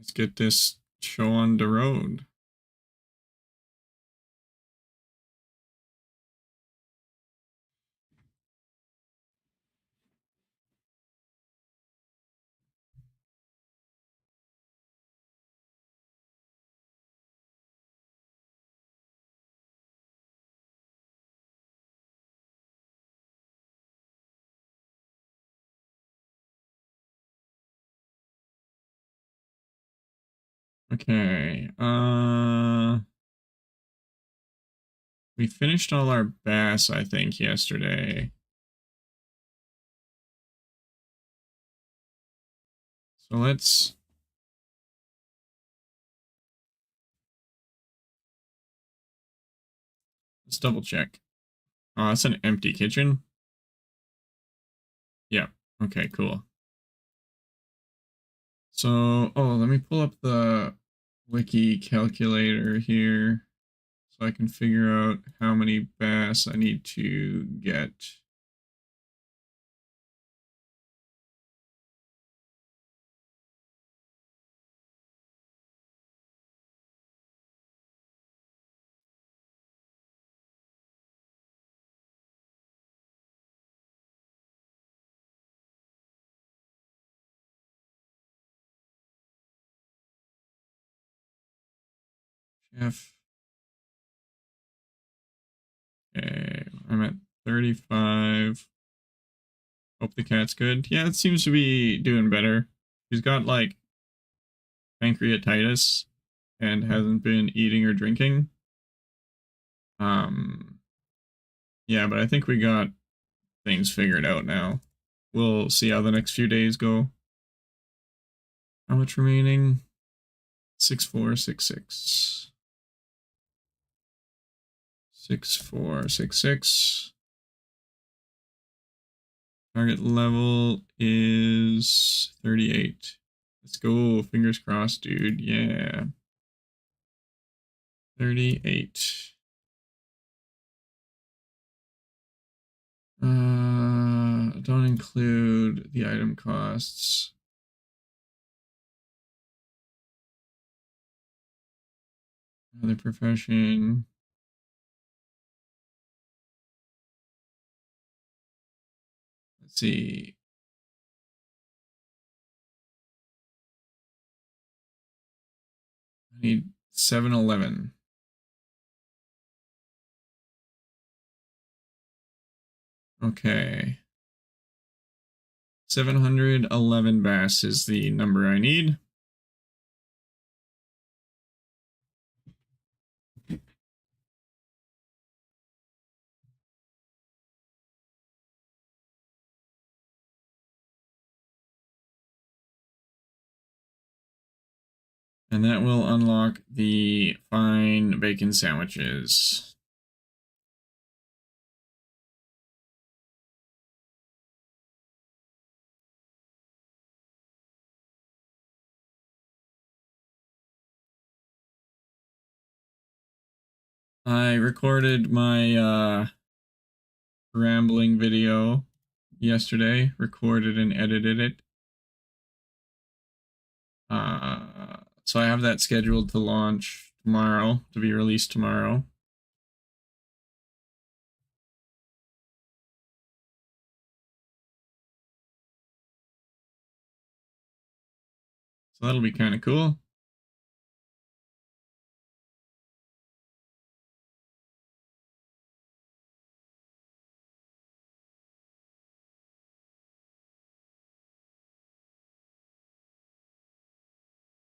Let's get this show on the road. Okay. We finished all our bass, I think, yesterday. So let's double check. Oh, that's an empty kitchen. Yeah. Okay, cool. So, let me pull up the wiki calculator here so I can figure out how many bass I need to get. Chef. Okay, I'm at 35. Hope the cat's good. Yeah, it seems to be doing better. He's got like pancreatitis and hasn't been eating or drinking. Um, yeah, but I think we got things figured out now. We'll see how the next few days go. How much remaining? 6466. 6466. Target level is 38. Let's go. Fingers crossed, dude. Yeah. 38. Don't include the item costs. Another profession. Let's see. I need 711. Okay. 711 bass is the number I need. And that will unlock the fine bacon sandwiches. I recorded my rambling video yesterday, recorded and edited it. So I have that scheduled to launch tomorrow, to be released tomorrow. So that'll be kind of cool.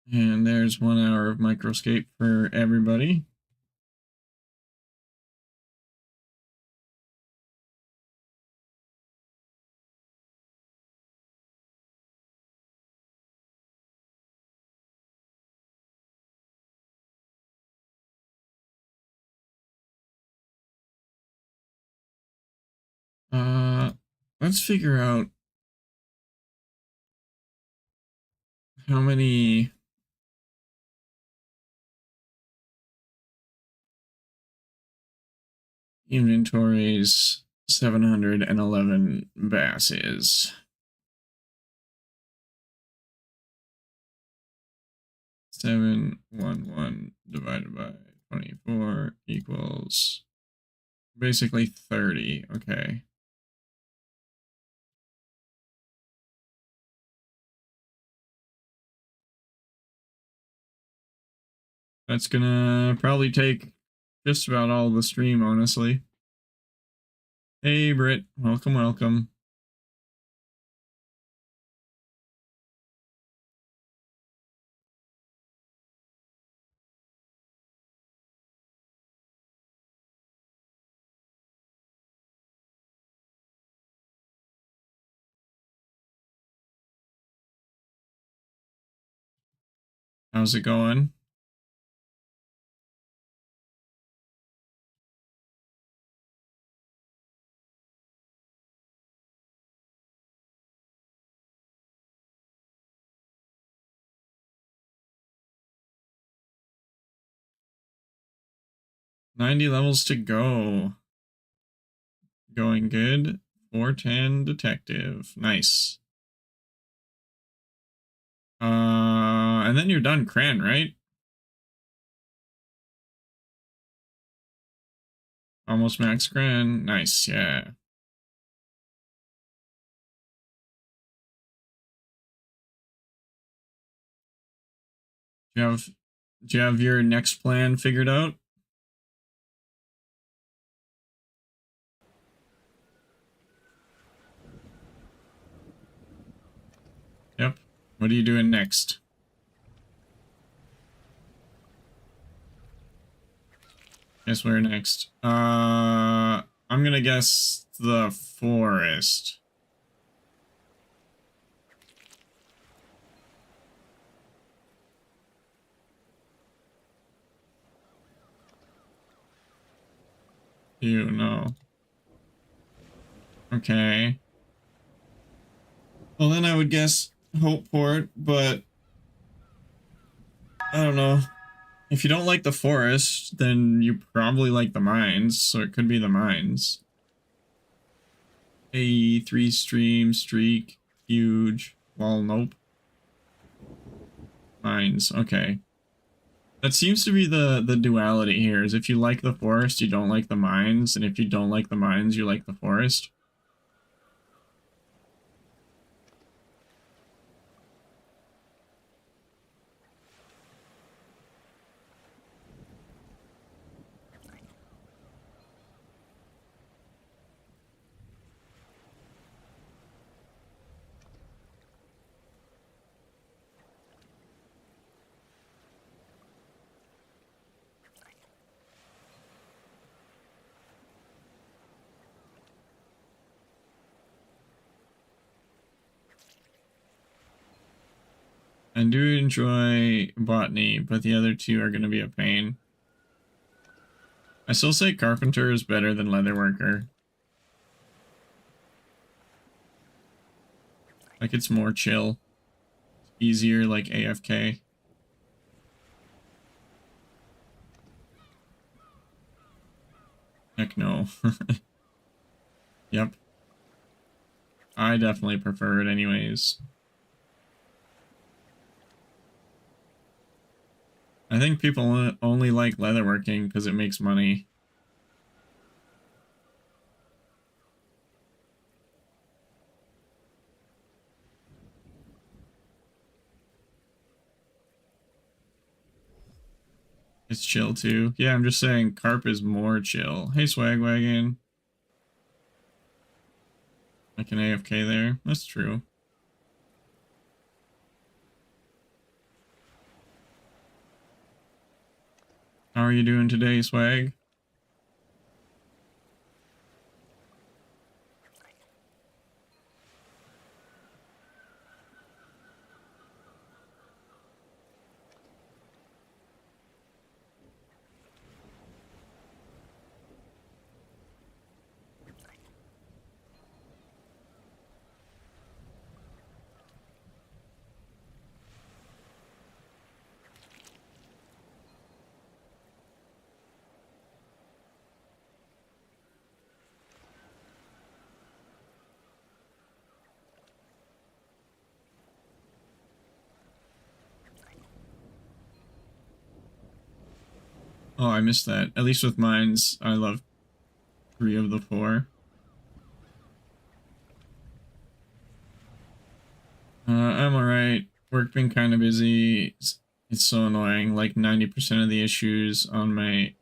And there's 1 hour of Microscape for everybody. Let's figure out how many inventories 711 bass is. 711 divided by 24 equals basically 30. Okay. That's gonna probably take just about all the stream, honestly. Hey, Britt. Welcome, welcome. How's it going? $90 levels to go. Going good. 410 detective. Nice. And then you're done Cran, right? Almost max Cran. Nice, yeah. Do you have your next plan figured out? Yep. What are you doing next? Guess where next? I'm gonna guess the forest. You know. Okay. Well, then I would guess Hopeport, but I don't know. If you don't like the forest, then you probably like the mines, so it could be the mines. A 3 stream streak, huge. Well, nope. Mines, okay. That seems to be the duality here, is if you like the forest, you don't like the mines, and if you don't like the mines, you like the forest. I do enjoy botany, but the other two are going to be a pain. I still say carpenter is better than leatherworker. Like, it's more chill. Easier, like AFK. Heck no. Yep. I definitely prefer it anyways. I think people only like leatherworking because it makes money. It's chill too. Yeah, I'm just saying carp is more chill. Hey, Swagwagon. Like an AFK there. That's true. How are you doing today, Swag? Oh, I missed that. At least with mines, I love 3 of the 4. I'm alright. Work been kind of busy. It's so annoying. Like 90% of the issues on my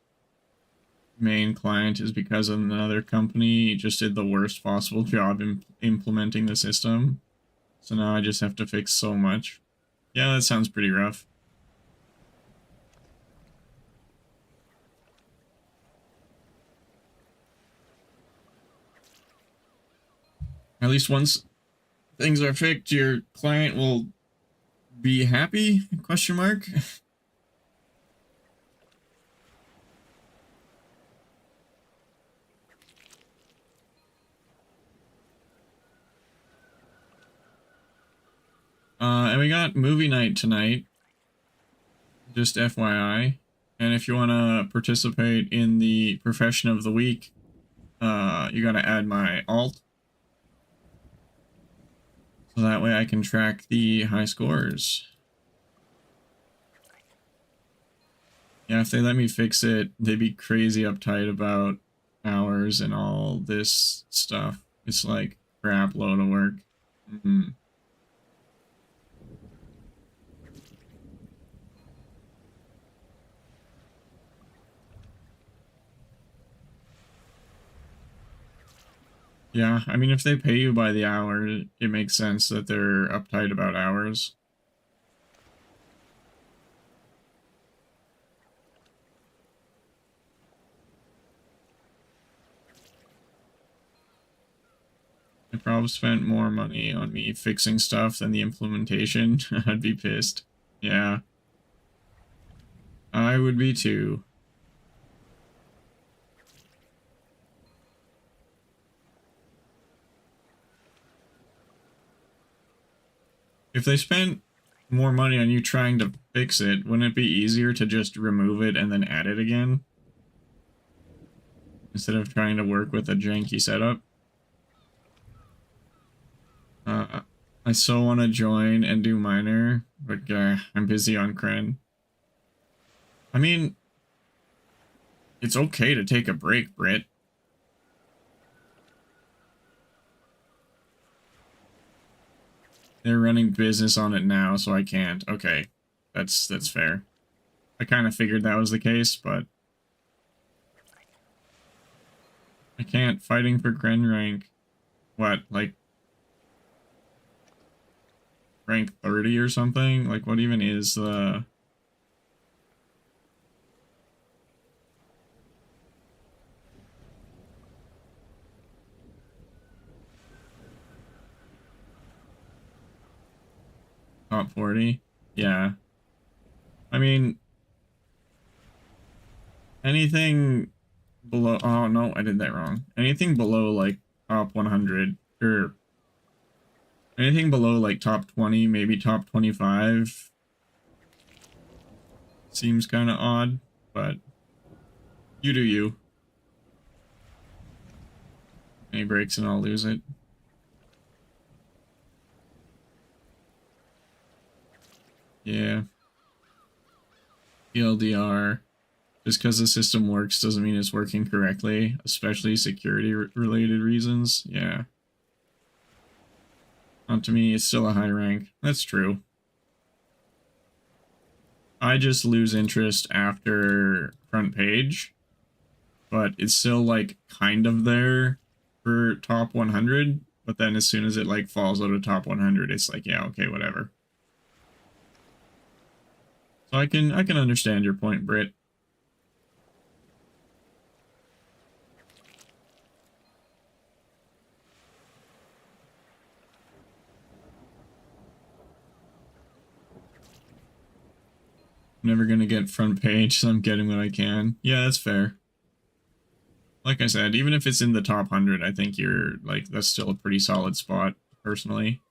main client is because of another company just did the worst possible job implementing the system. So now I just have to fix so much. Yeah, that sounds pretty rough. At least once things are fixed, your client will be happy? Question mark. And we got movie night tonight. Just FYI. And if you want to participate in the profession of the week, you got to add my alt. So that way I can track the high scores. Yeah, if they let me fix it, they'd be crazy uptight about hours and all this stuff. It's like crap load of work. Yeah, I mean, if they pay you by the hour, it makes sense that they're uptight about hours. They probably spent more money on me fixing stuff than the implementation. I'd be pissed. Yeah. I would be too. If they spent more money on you trying to fix it, wouldn't it be easier to just remove it and then add it again? Instead of trying to work with a janky setup? I so want to join and do minor, but I'm busy on Kren. I mean, it's okay to take a break, Britt. They're running business on it now, so I can't. Okay, that's fair. I kind of figured that was the case, but I can't. Fighting for Kren rank. What, like rank 30 or something? Like, what even is the... top 40? Yeah. I mean, anything below... Oh, no, I did that wrong. Anything below, like, top 100, or anything below, like, top 20, maybe top 25, seems kind of odd, but you do you. Any breaks and I'll lose it. Yeah. TLDR. Just because the system works doesn't mean it's working correctly, especially security-related reasons. Yeah. Not to me, it's still a high rank. That's true. I just lose interest after front page, but it's still, like, kind of there for top 100, but then as soon as it, like, falls out of top 100, it's like, yeah, okay, whatever. So I can understand your point, Britt. Never gonna get front page, so I'm getting what I can. Yeah, that's fair. Like I said, even if it's in the top 100, I think you're, like, that's still a pretty solid spot, personally.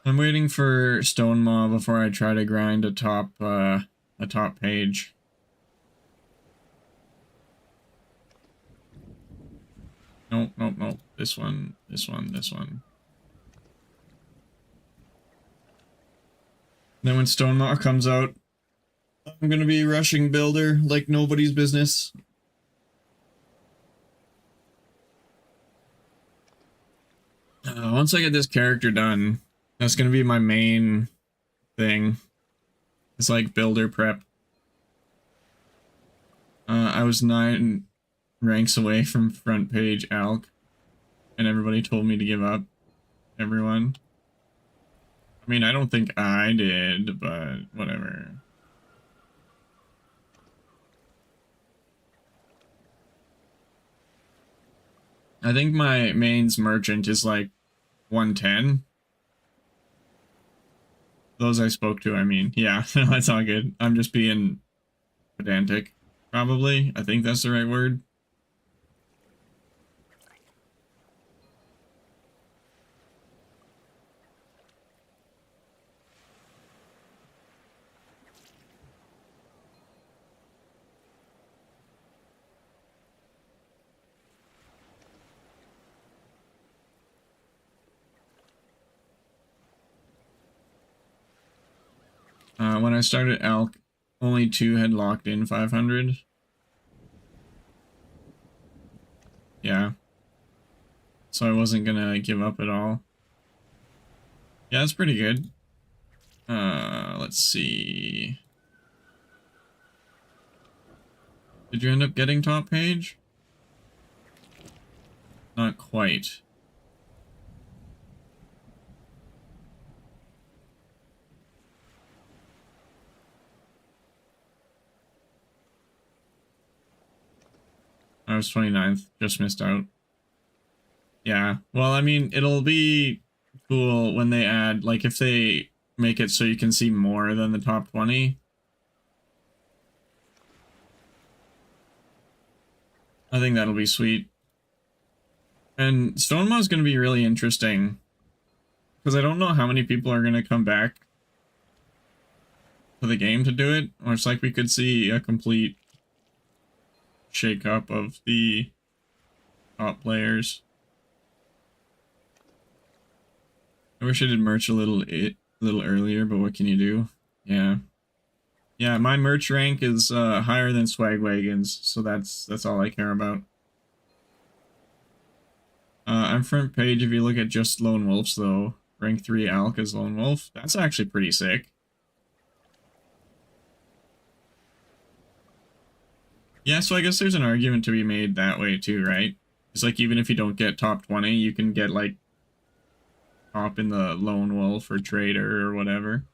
I'm waiting for Stone Maw before I try to grind a top page. Nope, nope, nope. this one, this one, this one. Then when Stonemaw comes out, I'm gonna be rushing Builder like nobody's business. Once I get this character done, that's gonna be my main thing. It's like Builder prep. I was 9 ranks away from front page Alk, and everybody told me to give up. Everyone. I mean, I don't think I did, but whatever. I think my mains merchant is like 110. Those I spoke to, I mean. Yeah, that's all good. I'm just being pedantic, probably. I think that's the right word. When I started Alk, only 2 had locked in 500. Yeah. So I wasn't gonna give up at all. Yeah, that's pretty good. Let's see. Did you end up getting top page? Not quite. I was 29th, just missed out. Yeah, well, I mean, it'll be cool when they add, like, if they make it so you can see more than the top 20. I think that'll be sweet. And Stonemaw is going to be really interesting, because I don't know how many people are going to come back to the game to do it, or it's like we could see a complete shake up of the top players. I wish I did merch a little earlier, but what can you do? Yeah. Yeah, my merch rank is higher than Swagwagon's, so that's all I care about. I'm front page if you look at just Lone Wolves though. Rank 3 Alk is Lone Wolf. That's actually pretty sick. Yeah, so I guess there's an argument to be made that way too, right? It's like even if you don't get top 20, you can get like top in the Lone Wolf or Trader or whatever.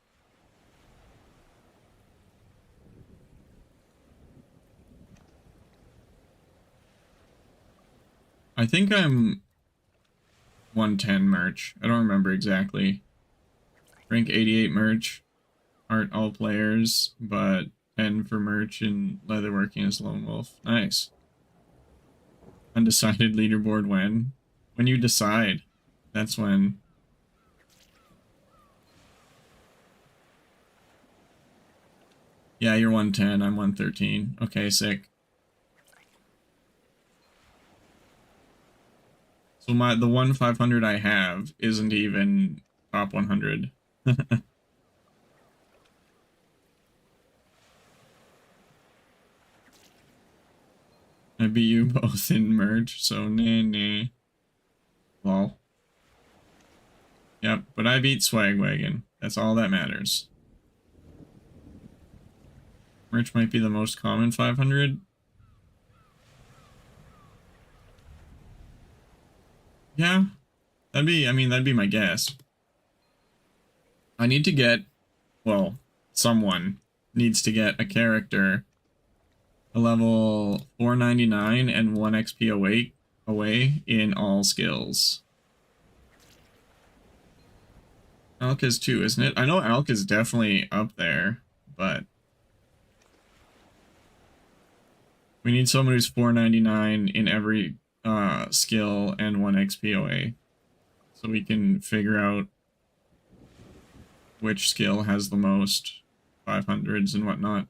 I think I'm 110 merch. I don't remember exactly. Rank 88 merch. Aren't all players, but 10 for merch and leatherworking as Lone Wolf. Nice. Undecided leaderboard when? When you decide. That's when. Yeah, you're 110, I'm 113. Okay, sick. So the 1,500 I have isn't even top 100. I beat you both in merge, so nah. Lol. Yep, but I beat Swagwagon. That's all that matters. Merch might be the most common 500. Yeah, that'd be my guess. I need to get, well, someone needs to get a character a level 499 and 1 XP away in all skills. Alk is 2, isn't it? I know Alk is definitely up there, but we need someone who's 499 in every skill and 1 XP away, so we can figure out which skill has the most 500s and whatnot.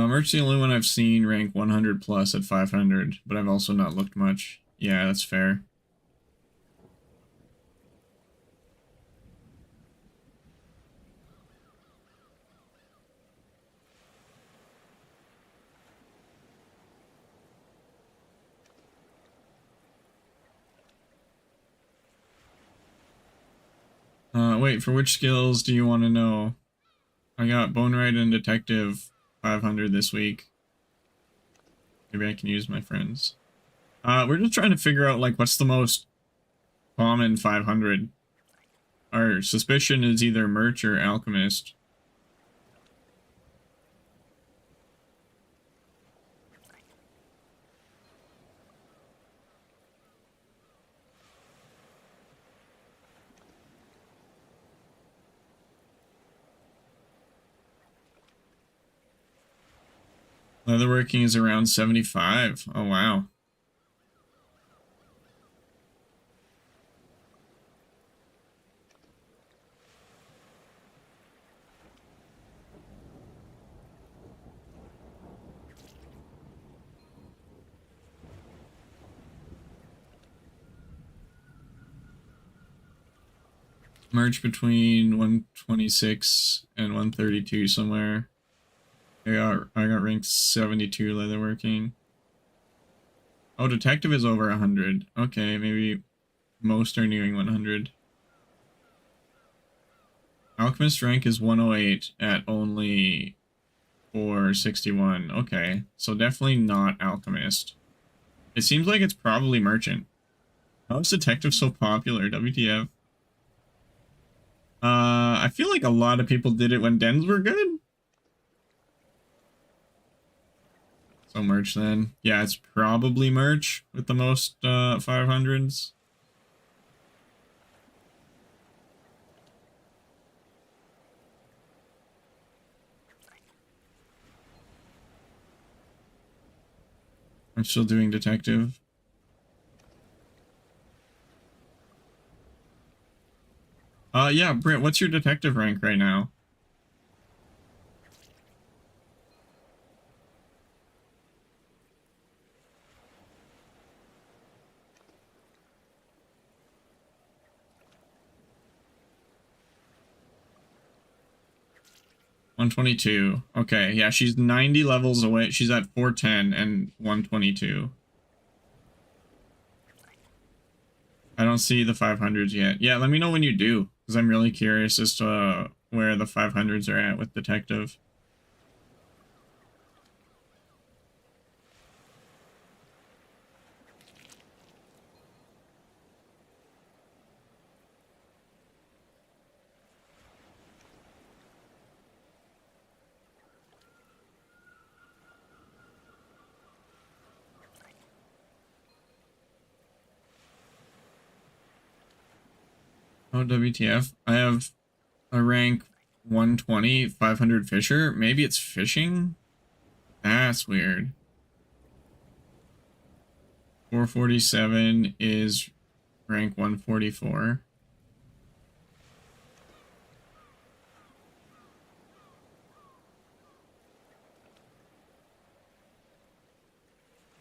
Merch's the only one I've seen rank 100 plus at 500, but I've also not looked much. Yeah, that's fair. Wait, for which skills do you want to know? I got Boneright and Detective 500 this week. Maybe I can use my friends. We're just trying to figure out, like, what's the most common 500. Our suspicion is either Merch or Alchemist. Leatherworking is around 75. Oh, wow. Merch between 126 and 132 somewhere. I got ranked 72 leatherworking. Oh, detective is over 100. Okay, maybe most are nearing 100. Alchemist rank is 108 at only 461. Okay, so definitely not Alchemist. It seems like it's probably Merchant. How is detective so popular? WTF? I feel like a lot of people did it when dens were good. So Merch then. Yeah, it's probably Merch with the most 500s. I'm still doing detective. Yeah, Britt, what's your detective rank right now? $122. Okay, yeah, she's 90 levels away. She's at 410 and 122. I don't see the 500s yet. Yeah, let me know when you do, because I'm really curious as to where the 500s are at with detective. Oh, WTF. I have a rank 120, 500 Fisher. Maybe it's fishing? That's weird. 447 is rank 144.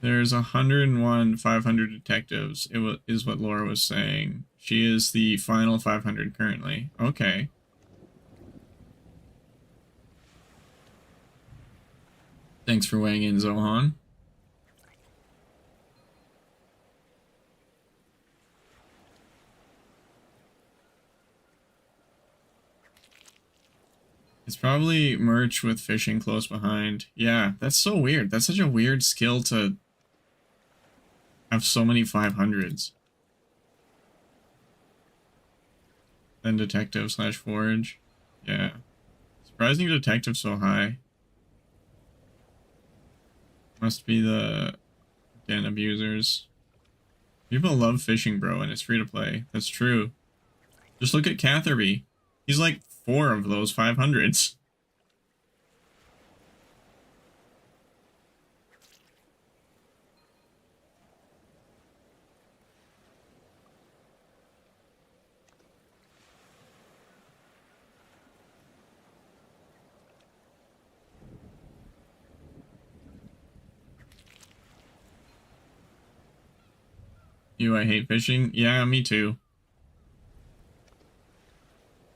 There's 101 500 detectives, is what Laura was saying. She is the final 500 currently. Okay. Thanks for weighing in, Zohan. It's probably Merch with fishing close behind. Yeah, that's so weird. That's such a weird skill to have so many 500s. Then detective slash forage. Yeah. Surprising detective so high. Must be the den abusers. People love fishing, bro, and it's free to play. That's true. Just look at Catherby. He's like 4 of those 500s. I hate fishing. Yeah, me too.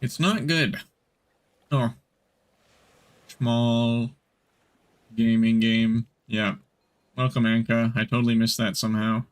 It's not good. Oh, small gaming game. Yeah. Welcome, Anka. I totally missed that somehow.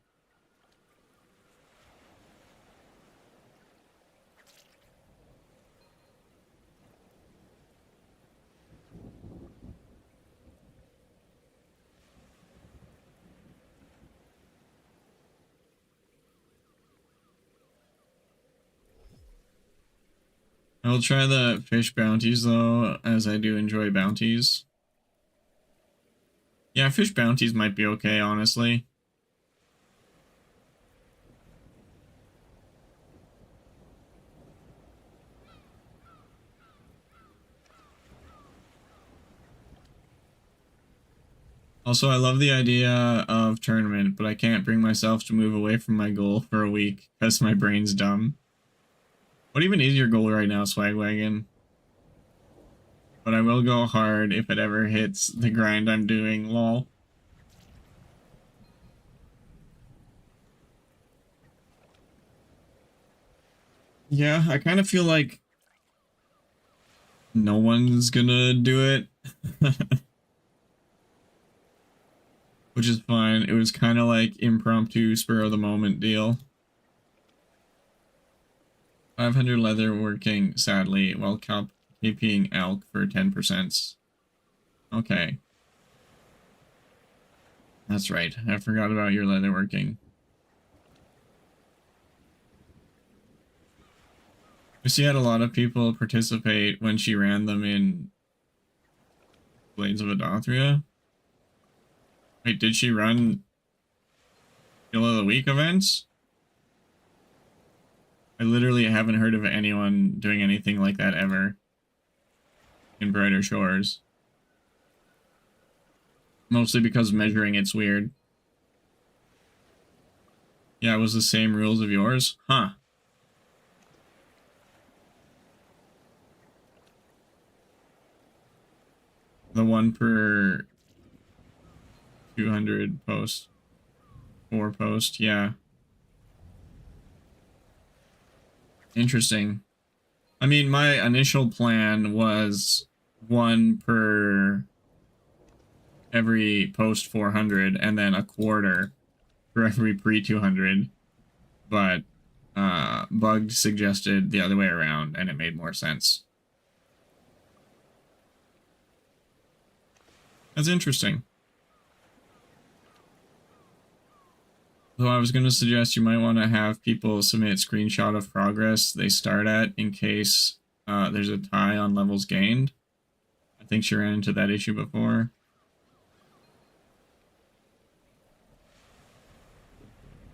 I'll try the fish bounties, though, as I do enjoy bounties. Yeah, fish bounties might be okay, honestly. Also, I love the idea of tournament, but I can't bring myself to move away from my goal for a week because my brain's dumb. What even is your goal right now, Swagwagon? But I will go hard if it ever hits the grind I'm doing, lol. Yeah, I kind of feel like no one's gonna do it. Which is fine. It was kind of like impromptu, spur of the moment deal. 500 leather working, sadly, while KPing elk for 10%. Okay. That's right. I forgot about your leather working. She had a lot of people participate when she ran them in Blades of Adothria. Wait, did she run Skill of the Week events? I literally haven't heard of anyone doing anything like that ever in Brighter Shores. Mostly because measuring it's weird. Yeah, it was the same rules of yours? Huh. The one per 200 post. 4 post, yeah. Interesting. I mean, my initial plan was 1 per every post 400 and then a quarter for every pre 200, but Bug suggested the other way around and it made more sense. That's interesting. Though I was going to suggest you might want to have people submit screenshot of progress they start at in case there's a tie on levels gained. I think she ran into that issue before.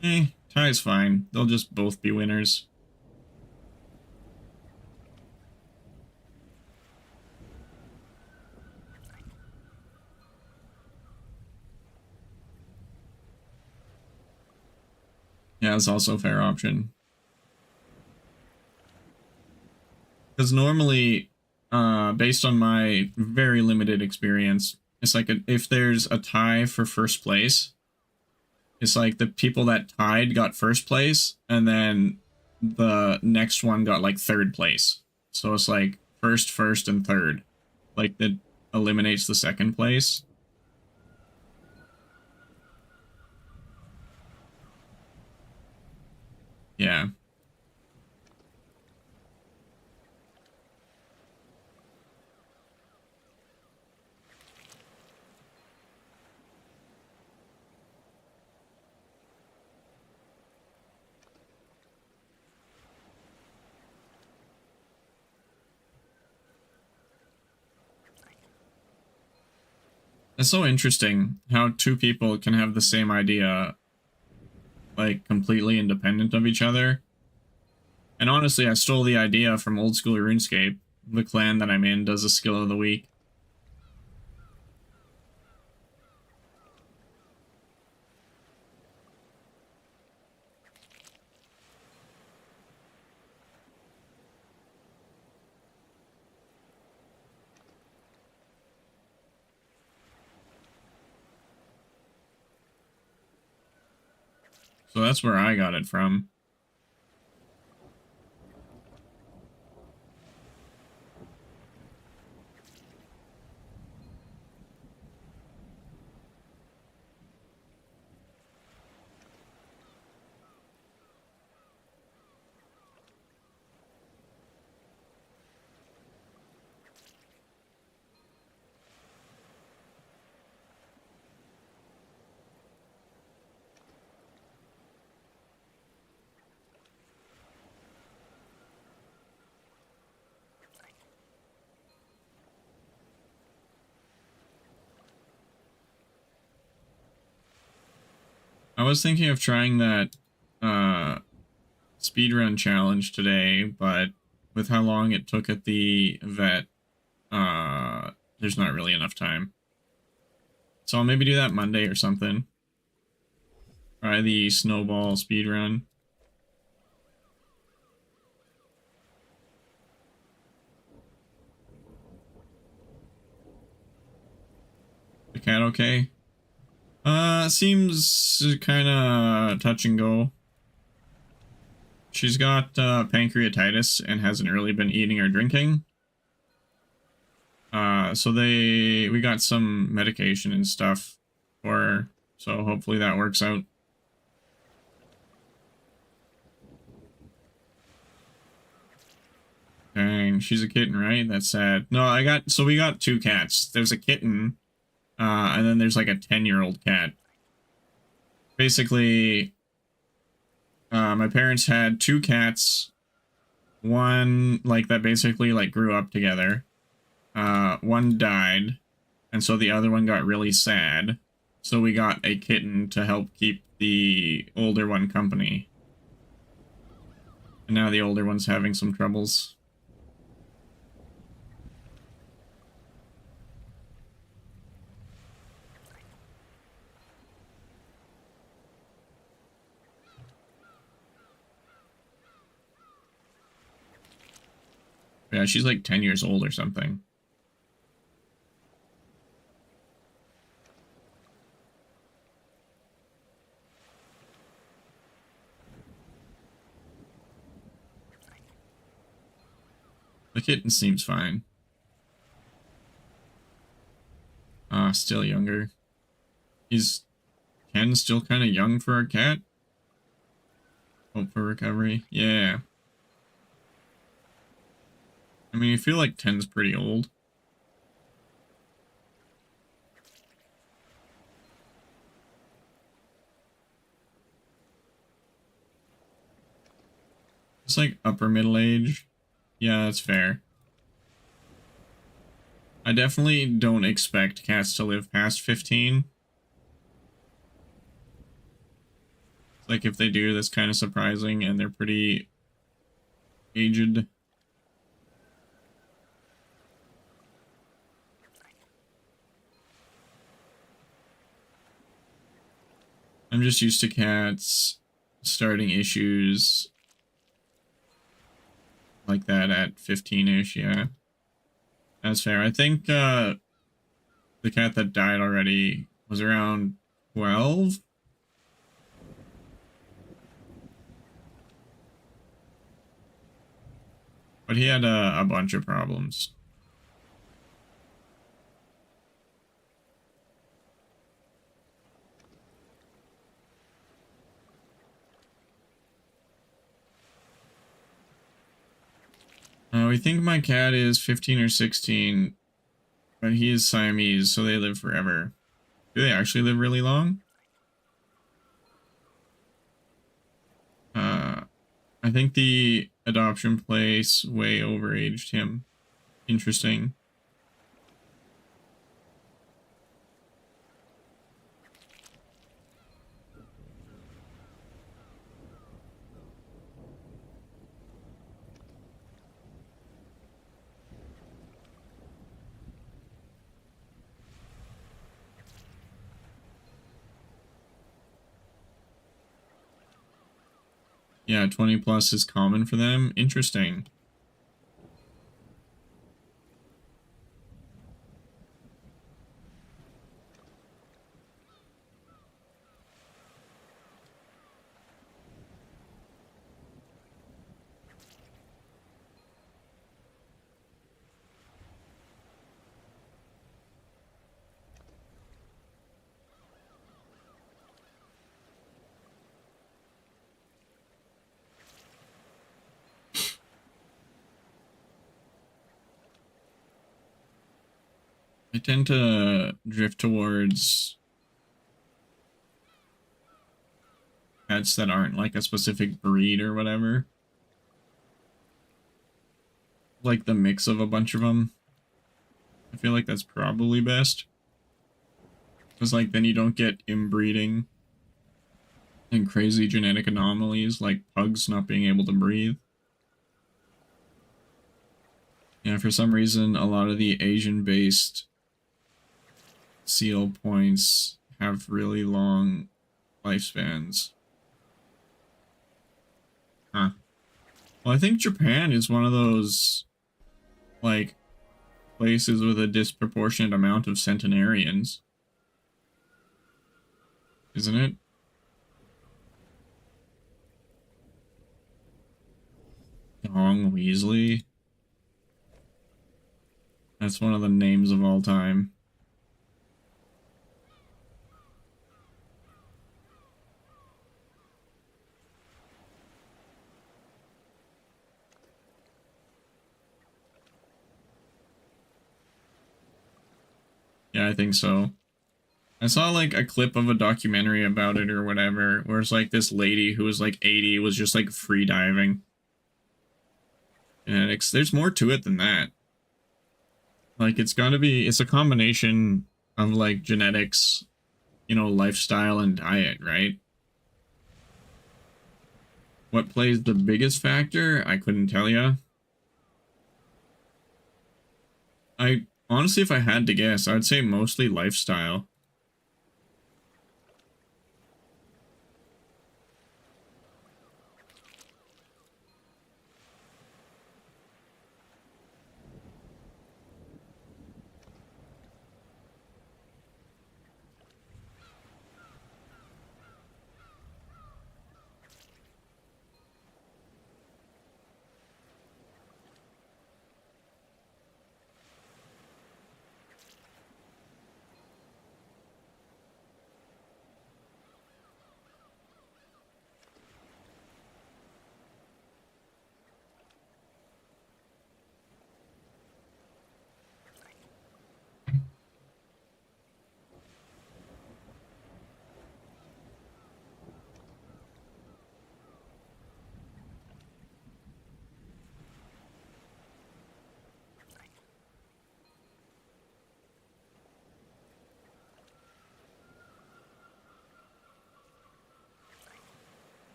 Tie's fine. They'll just both be winners. Yeah, it's also a fair option. Because normally, based on my very limited experience, it's like if there's a tie for first place, it's like the people that tied got first place, and then the next one got like third place. So it's like first, and third. Like that eliminates the second place. Yeah. It's so interesting how two people can have the same idea, like completely independent of each other. And honestly, I stole the idea from old school RuneScape. The clan that I'm in does a skill of the week. So that's where I got it from. I was thinking of trying that speedrun challenge today, but with how long it took at the vet, there's not really enough time. So I'll maybe do that Monday or something. Try the snowball speedrun. The cat okay? Seems kind of touch and go. She's got pancreatitis and hasn't really been eating or drinking. So we got some medication and stuff for her, so hopefully that works out. Dang, she's a kitten, right? That's sad. No, we got two cats. There's a kitten, and then there's like a 10-year-old cat. Basically, my parents had two cats. One, like, that basically, like, grew up together. One died, and so the other one got really sad. So we got a kitten to help keep the older one company. And now the older one's having some troubles. Yeah, she's like 10 years old or something. The kitten seems fine. Still younger. He's 10, still kind of young for a cat. Hope for recovery. Yeah. I mean, I feel like 10's pretty old. It's like upper middle age. Yeah, that's fair. I definitely don't expect cats to live past 15. Like, if they do, that's kind of surprising, and they're pretty aged. I'm just used to cats starting issues like that at 15-ish, yeah. That's fair. I think the cat that died already was around 12. But he had a bunch of problems. We think my cat is 15 or 16, but he is Siamese, so they live forever. Do they actually live really long? I think the adoption place way overaged him. Interesting. Yeah, 20 plus is common for them. Interesting. I tend to drift towards pets that aren't like a specific breed or whatever. Like the mix of a bunch of them. I feel like that's probably best. Because like then you don't get inbreeding and crazy genetic anomalies like pugs not being able to breathe. Yeah, for some reason a lot of the Asian-based seal points have really long lifespans. Huh. Well, I think Japan is one of those, like, places with a disproportionate amount of centenarians. Isn't it? Dong Weasley. That's one of the names of all time. Yeah, I think so. I saw like a clip of a documentary about it or whatever, where it's like this lady who was like 80 was just like free diving. Genetics. There's more to it than that. Like it's a combination of like genetics, you know, lifestyle and diet, right? What plays the biggest factor? I couldn't tell you. I honestly, if I had to guess, I'd say mostly lifestyle.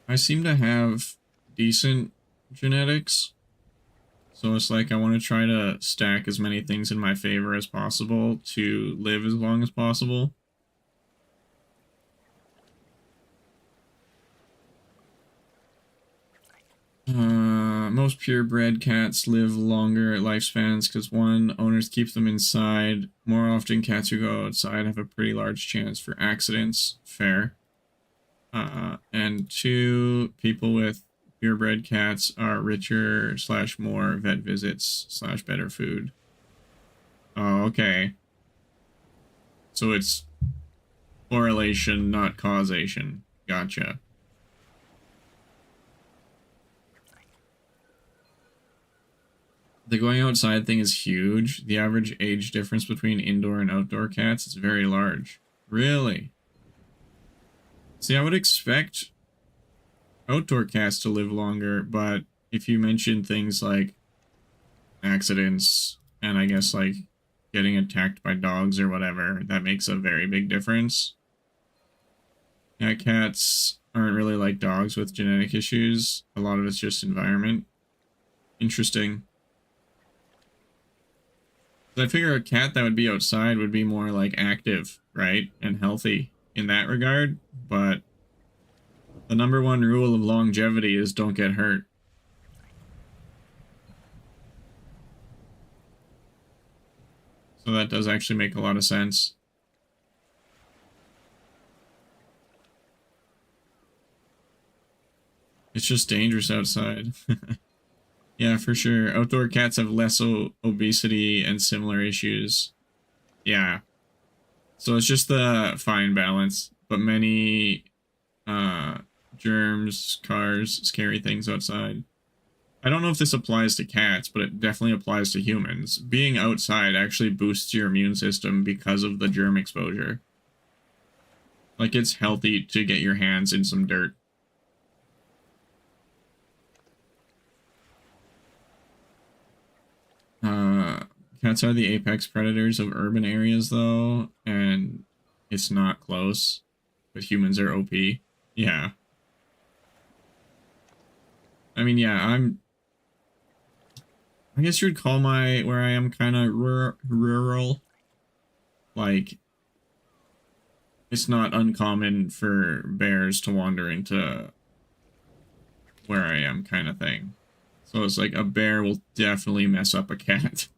I seem to have decent genetics. So it's like I want to try to stack as many things in my favor as possible to live as long as possible. Most purebred cats live longer lifespans because one, owners keep them inside. More often, cats who go outside have a pretty large chance for accidents. Fair. And two, people with purebred cats are richer / more vet visits / better food. Oh, okay. So it's correlation, not causation. Gotcha. The going outside thing is huge. The average age difference between indoor and outdoor cats is very large. Really? See, I would expect outdoor cats to live longer, but if you mention things like accidents and I guess like getting attacked by dogs or whatever, that makes a very big difference. Yeah, cats aren't really like dogs with genetic issues. A lot of it's just environment. Interesting. I figure a cat that would be outside would be more like active, right? And healthy in that regard. But the number one rule of longevity is don't get hurt. So that does actually make a lot of sense. It's just dangerous outside. Yeah, for sure. Outdoor cats have less obesity and similar issues. Yeah. So it's just the fine balance, but many uh germs, cars, scary things outside. I don't know if this applies to cats, but it definitely applies to humans. Being outside actually boosts your immune system because of the germ exposure. Like, it's healthy to get your hands in some dirt. Cats are the apex predators of urban areas, though, and it's not close. But humans are OP. Yeah. I mean, yeah, I guess you'd call where I am kind of rural. Like, it's not uncommon for bears to wander into where I am, kind of thing. So it's like a bear will definitely mess up a cat.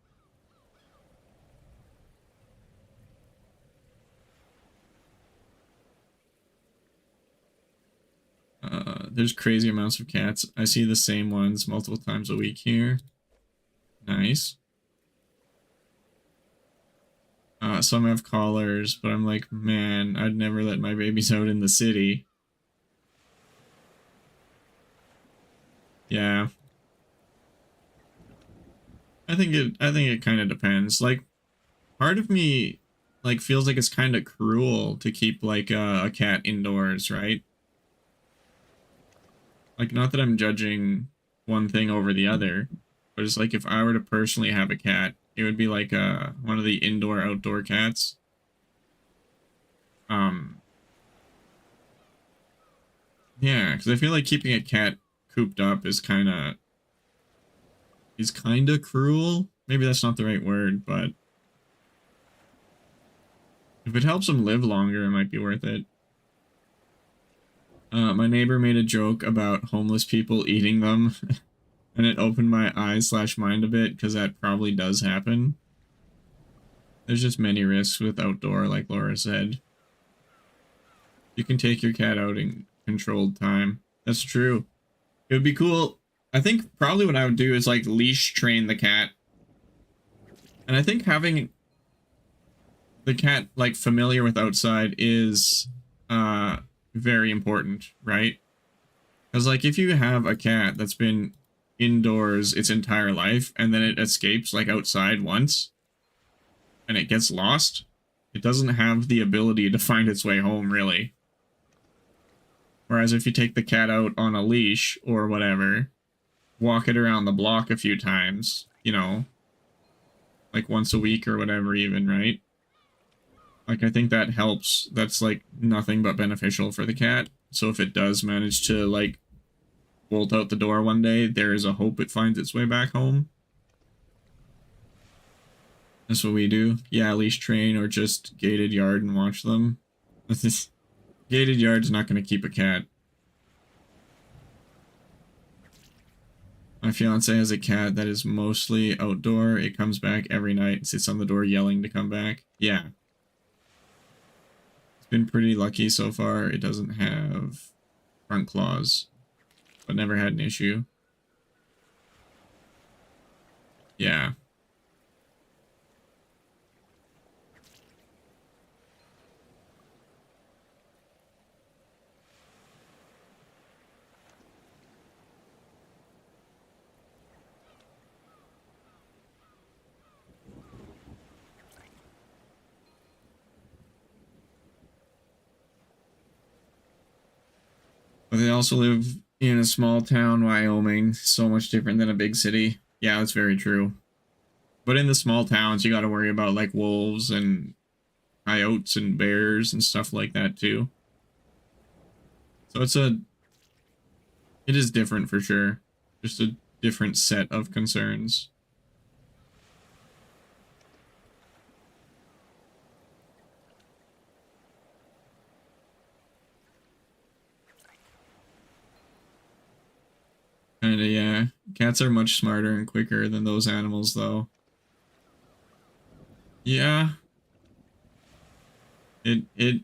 There's crazy amounts of cats. I see the same ones multiple times a week here. Nice. Some have collars, but I'm like, man, I'd never let my babies out in the city. Yeah. I think it kind of depends. Like, part of me like feels like it's kind of cruel to keep like a cat indoors, right? Like, not that I'm judging one thing over the other, but it's like if I were to personally have a cat, it would be like one of the indoor outdoor cats. Um, yeah, because I feel like keeping a cat cooped up is kind of cruel. Maybe that's not the right word, but if it helps them live longer, it might be worth it. My neighbor made a joke about homeless people eating them, and it opened my eyes/mind a bit, because that probably does happen. There's just many risks with outdoor, like Laura said. You can take your cat out in controlled time. That's true. It would be cool. I think probably what I would do is like leash train the cat. And I think having the cat like familiar with outside is very important, right? Because like if you have a cat that's been indoors its entire life and then it escapes like outside once and it gets lost, it doesn't have the ability to find its way home, really. Whereas if you take the cat out on a leash or whatever, walk it around the block a few times, like once a week or whatever even, right? Like, I think that helps. That's like nothing but beneficial for the cat. So if it does manage to like bolt out the door one day, there is a hope it finds its way back home. That's what we do. Yeah, leash train or just gated yard and watch them. Gated yard's not going to keep a cat. My fiance has a cat that is mostly outdoor. It comes back every night and sits on the door yelling to come back. Yeah. It's been pretty lucky so far. It doesn't have front claws, but never had an issue. Yeah. But they also live in a small town, Wyoming, so much different than a big city. Yeah, that's very true. But in the small towns, you got to worry about like wolves and coyotes and bears and stuff like that too. So it is different for sure. Just a different set of concerns. Kinda, yeah. Cats are much smarter and quicker than those animals, though. Yeah, it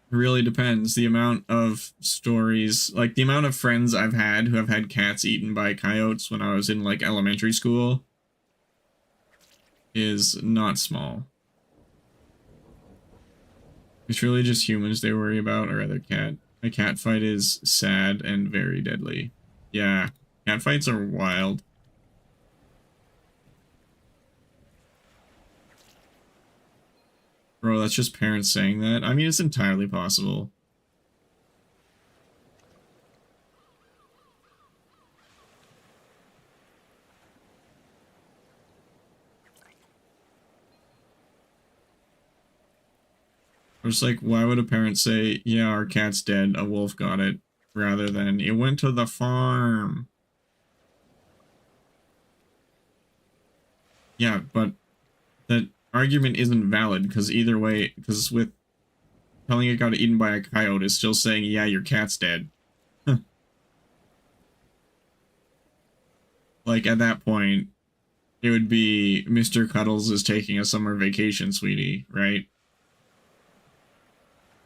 really depends. The amount of stories, like the amount of friends I've had who have had cats eaten by coyotes when I was in like elementary school is not small. It's really just humans they worry about or other cat. A cat fight is sad and very deadly. Yeah, cat fights are wild. Bro, that's just parents saying that. I mean, it's entirely possible. I'm just like, why would a parent say, yeah, our cat's dead, a wolf got it, rather than, it went to the farm? Yeah, but that argument isn't valid, because either way, because with telling it got eaten by a coyote is still saying, yeah, your cat's dead. Like, at that point, it would be Mr. Cuddles is taking a summer vacation, sweetie, right?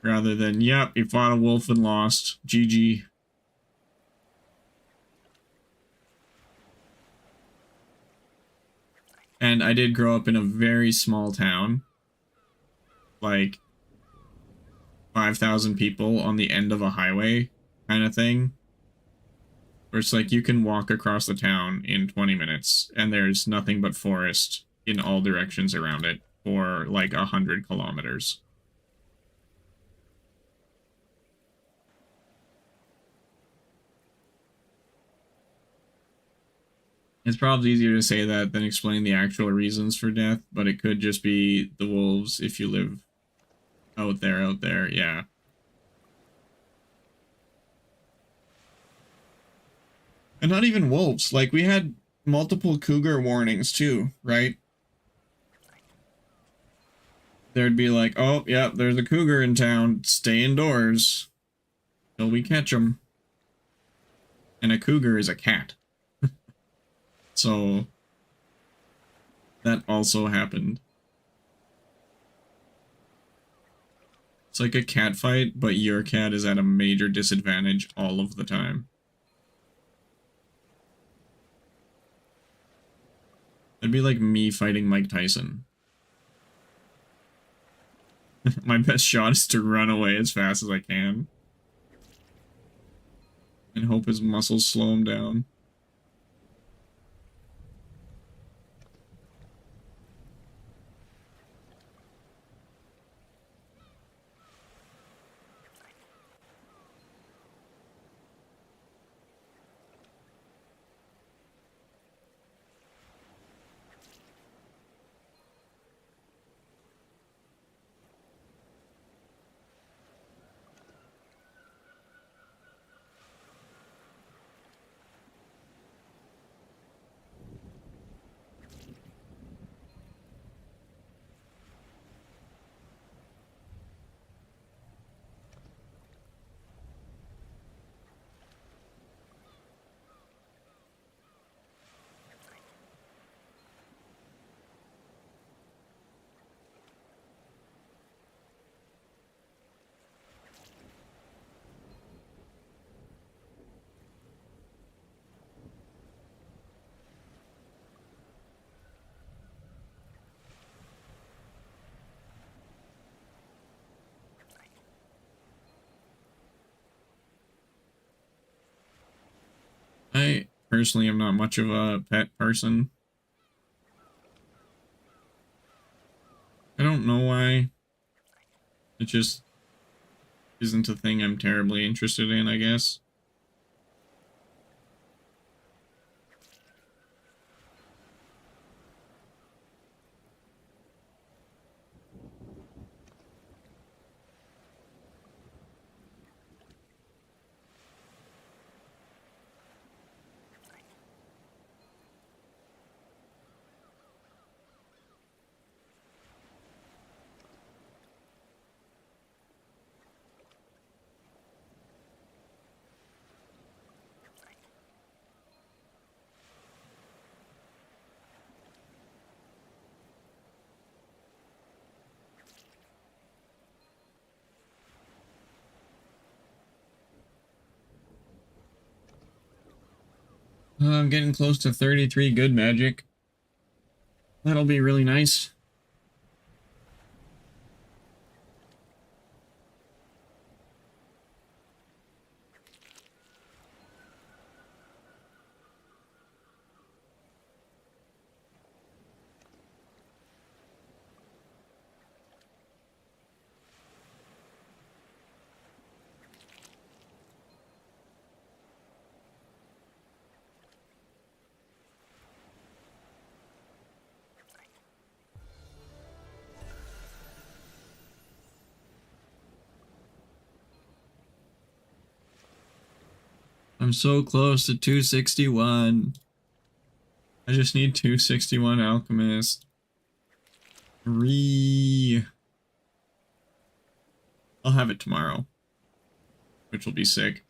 Rather than, yep, he fought a wolf and lost. GG. And I did grow up in a very small town. Like, 5,000 people on the end of a highway kind of thing. Where it's like you can walk across the town in 20 minutes and there's nothing but forest in all directions around it for like 100 kilometers. It's probably easier to say that than explain the actual reasons for death, but it could just be the wolves if you live out there, yeah. And not even wolves. Like, we had multiple cougar warnings too, right? There'd be like, oh, yeah, there's a cougar in town. Stay indoors till we catch them. And a cougar is a cat. So that also happened. It's like a cat fight, but your cat is at a major disadvantage all of the time. It'd be like me fighting Mike Tyson. My best shot is to run away as fast as I can. And hope his muscles slow him down. I personally am not much of a pet person. I don't know why. It just isn't a thing I'm terribly interested in, I guess. I'm getting close to 33 good magic. That'll be really nice. I'm so close to 261. I just need 261 alchemist. 3. I'll have it tomorrow, which will be sick.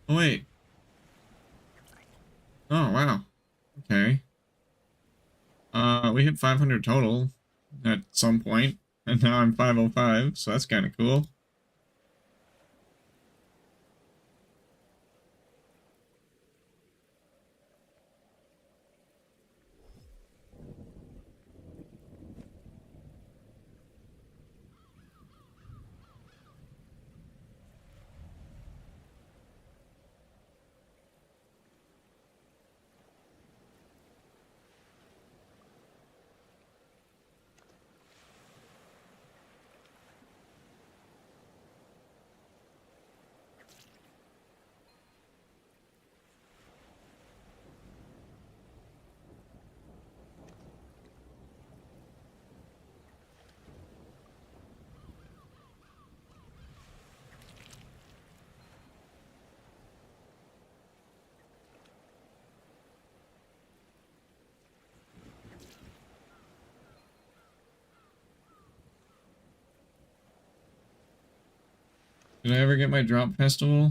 Oh, wait. Oh, wow. Okay. We hit 500 total at some point, and now I'm 505, so that's kind of cool. Did I ever get my drop festival?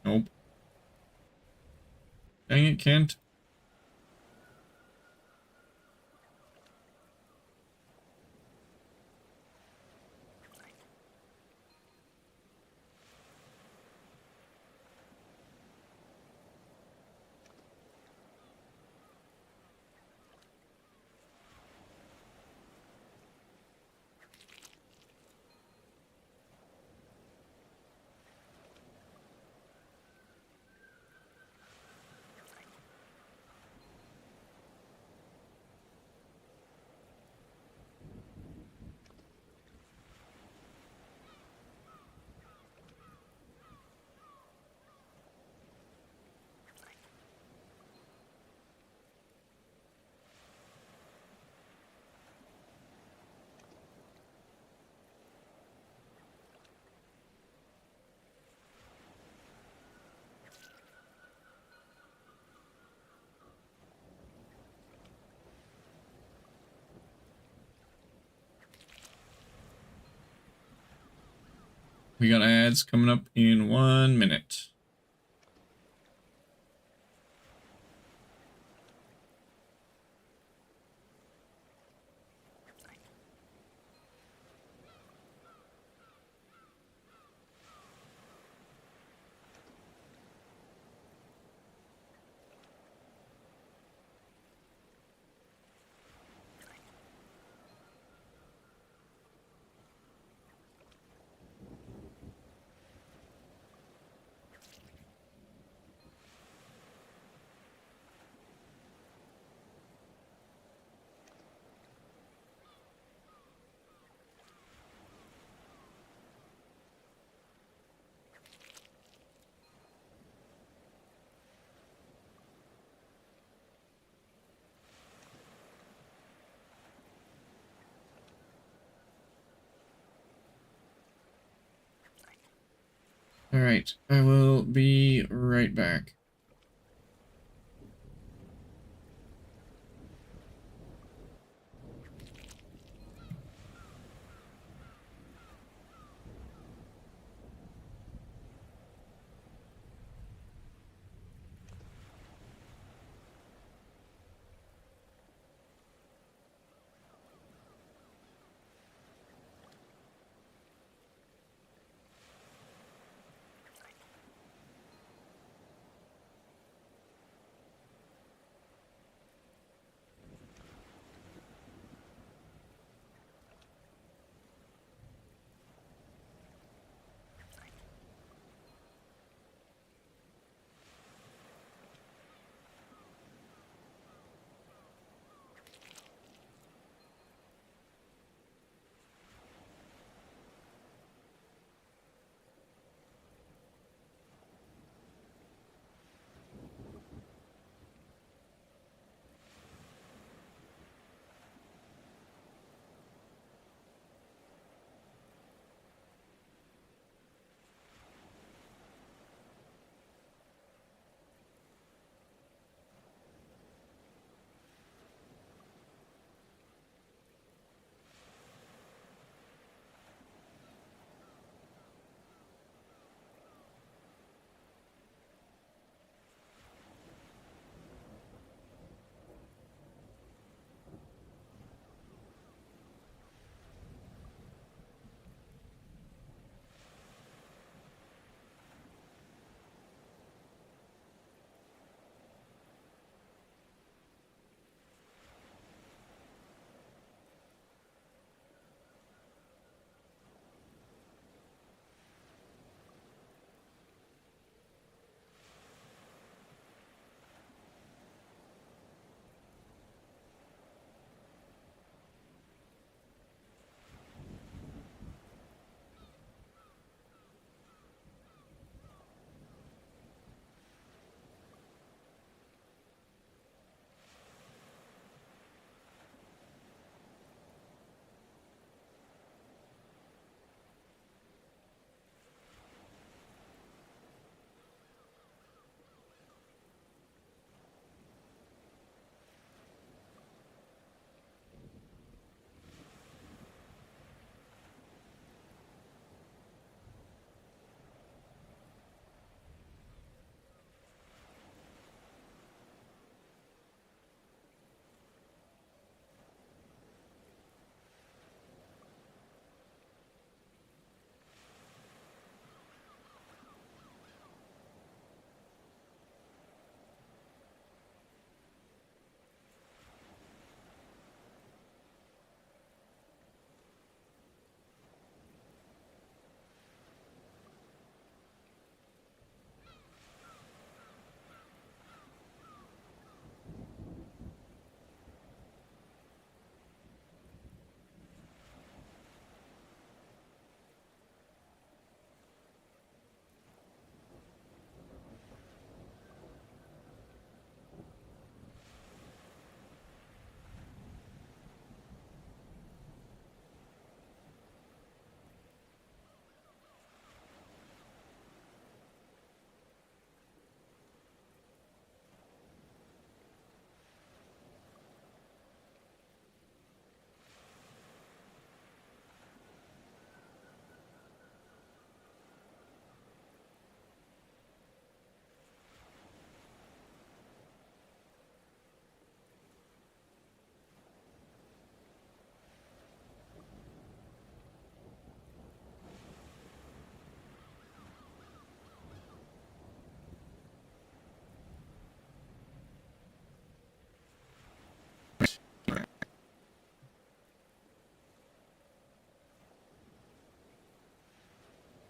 Nope. Dang it, Kent. We got ads coming up in 1 minute. Alright, I will be right back.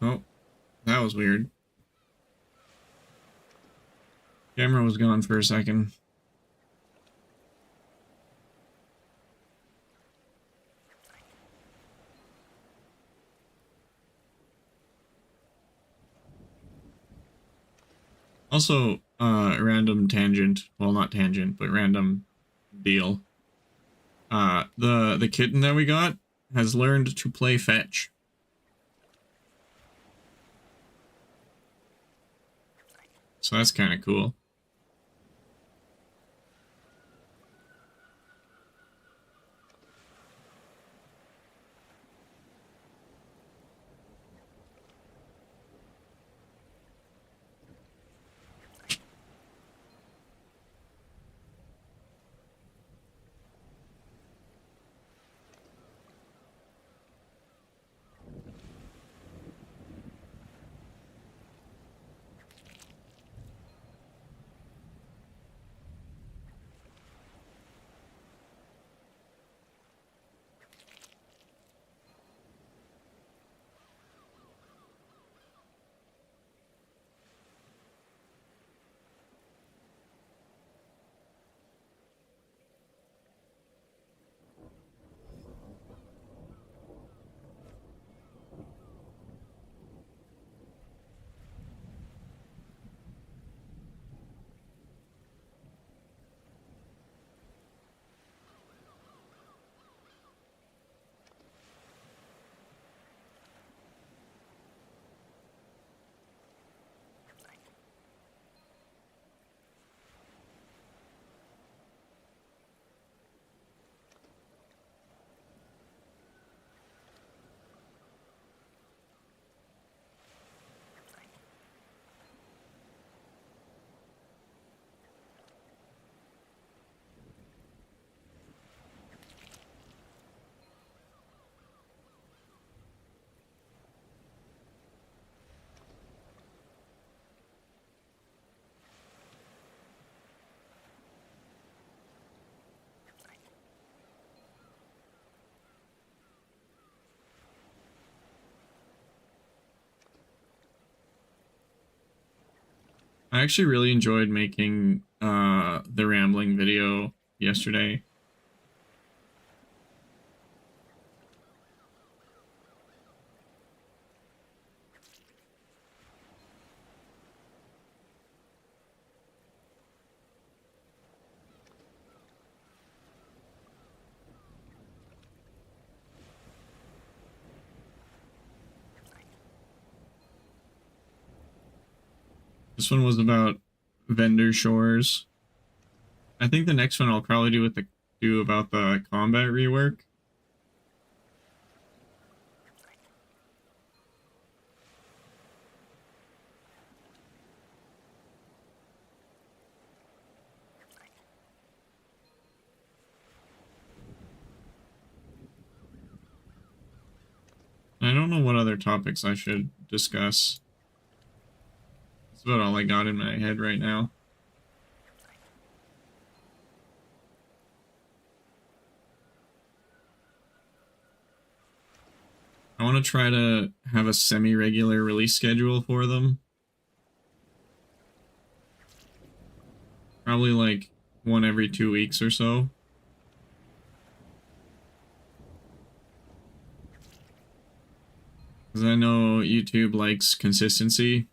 Oh, that was weird. Camera was gone for a second. Also, random tangent. Well, not tangent, but random deal. The kitten that we got has learned to play fetch. So that's kind of cool. I actually really enjoyed making the rambling video yesterday. This one was about vendor shores. I think the next one I'll probably do about the combat rework. I don't know what other topics I should discuss. That's about all I got in my head right now. I want to try to have a semi-regular release schedule for them. Probably like one every 2 weeks or so. Because I know YouTube likes consistency.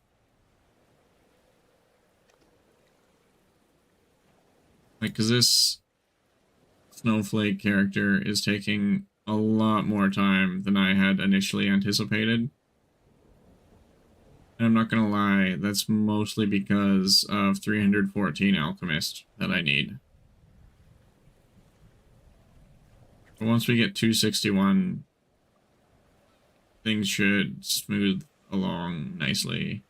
Like, because this Snowflake character is taking a lot more time than I had initially anticipated. And I'm not gonna lie, that's mostly because of 314 Alchemist that I need. But once we get 261, things should smooth along nicely.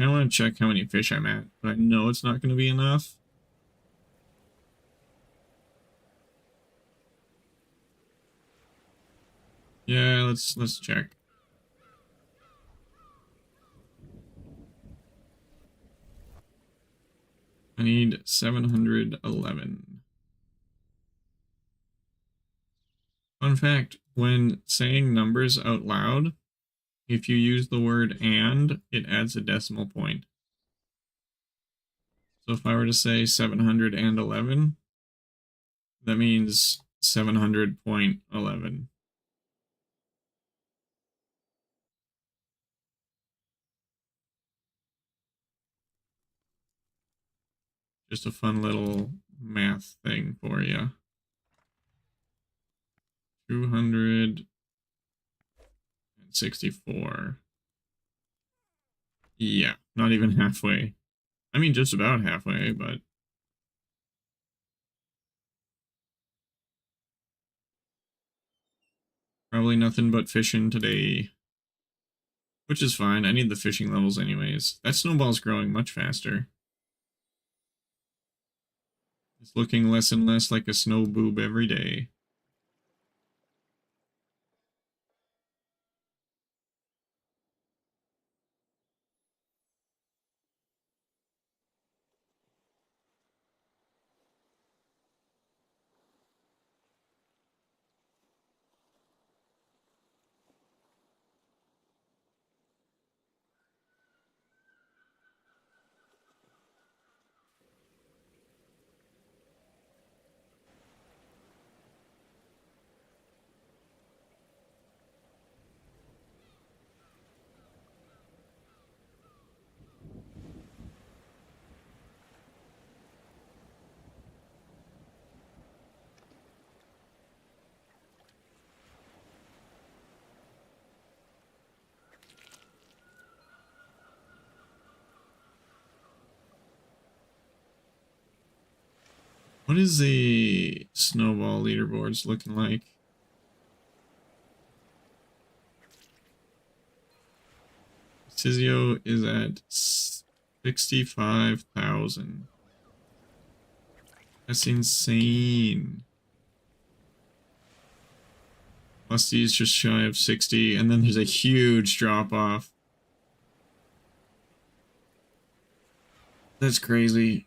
kind of want to check how many fish I'm at, but I know it's not going to be enough. Yeah, let's check. I need 711. Fun fact, when saying numbers out loud, if you use the word and, it adds a decimal point. So if I were to say 711, that means 700.11. Just a fun little math thing for you. 264. Yeah, not even halfway. I mean, just about halfway, but probably nothing but fishing today. Which is fine. I need the fishing levels anyways. That snowball's growing much faster. It's looking less and less like a snow boob every day. What is the snowball leaderboards looking like? Sizio is at 65,000. That's insane. Musty's just shy of 60, and then there's a huge drop off. That's crazy.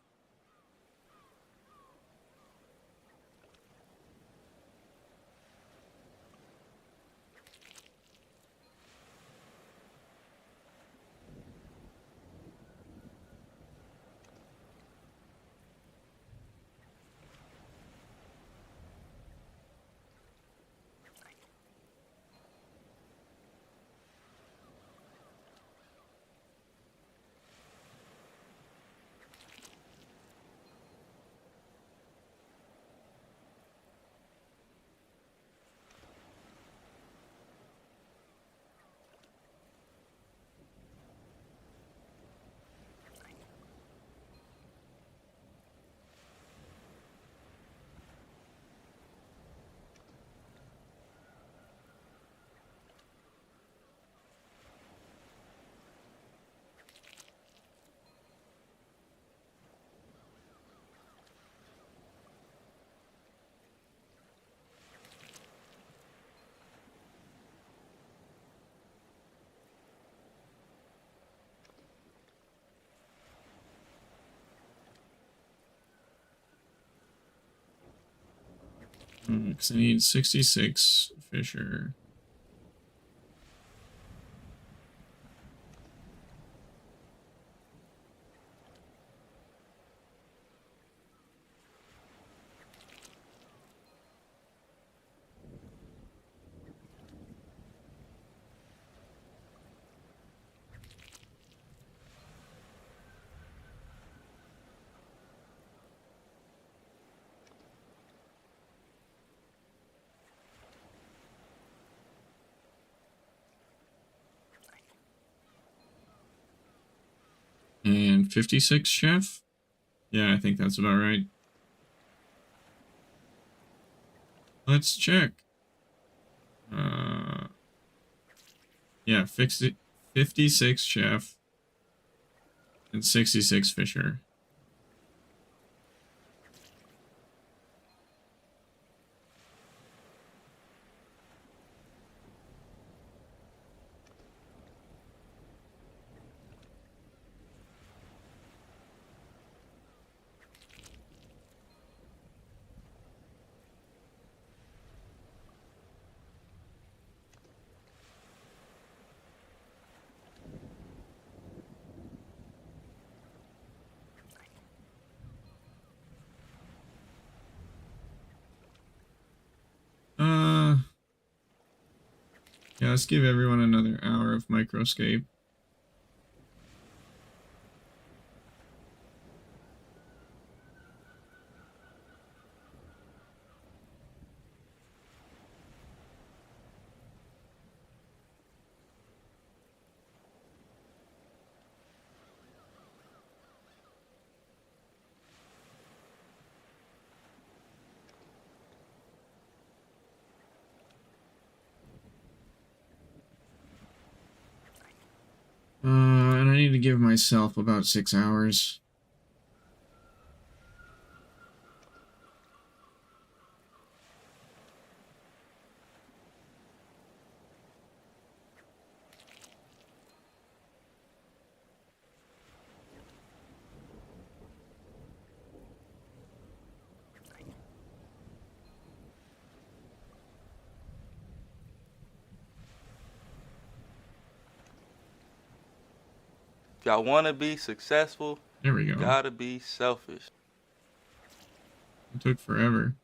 Because I need 66 Fisher. And 56 Chef? Yeah, I think that's about right. Let's check. Yeah, 56 Chef. And 66 Fisher. Yeah, let's give everyone another hour of microscape. And I need to give myself about 6 hours. If y'all want to be successful, There we you go. gotta be selfish. It took forever.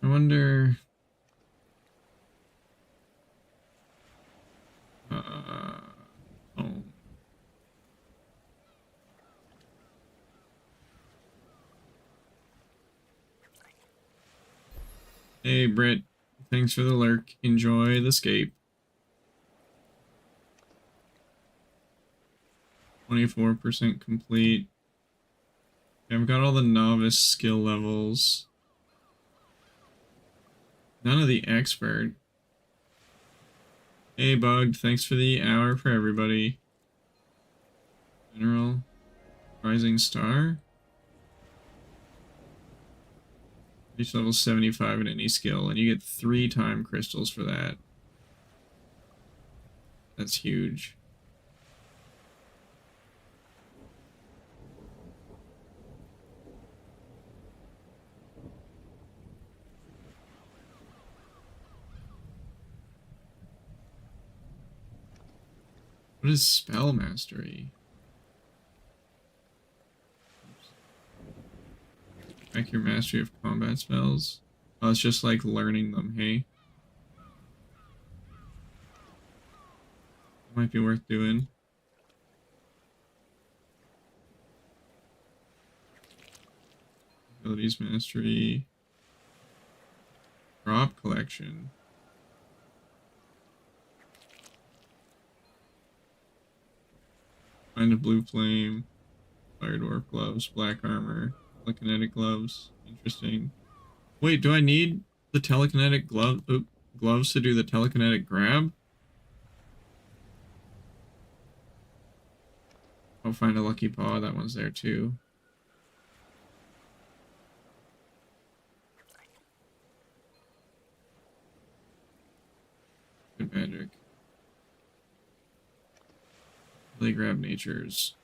I wonder... oh. Hey, Britt. Thanks for the lurk. Enjoy the scape. 24% complete. I've got all the novice skill levels. None of the expert. Hey, Bugged. Thanks for the hour for everybody. General. Rising Star. Reach level 75 in any skill, and you get 3 time crystals for that. That's huge. What is spell mastery? Track your mastery of combat spells. Oh, it's just like learning them, hey? Might be worth doing. Abilities mastery. Drop collection. Find a blue flame. Fire dwarf gloves. Black armor. Telekinetic gloves. Interesting. Wait, do I need the telekinetic glove? Oop. gloves to do the telekinetic grab. I'll find a lucky paw. That one's there too. Good magic. They grab natures.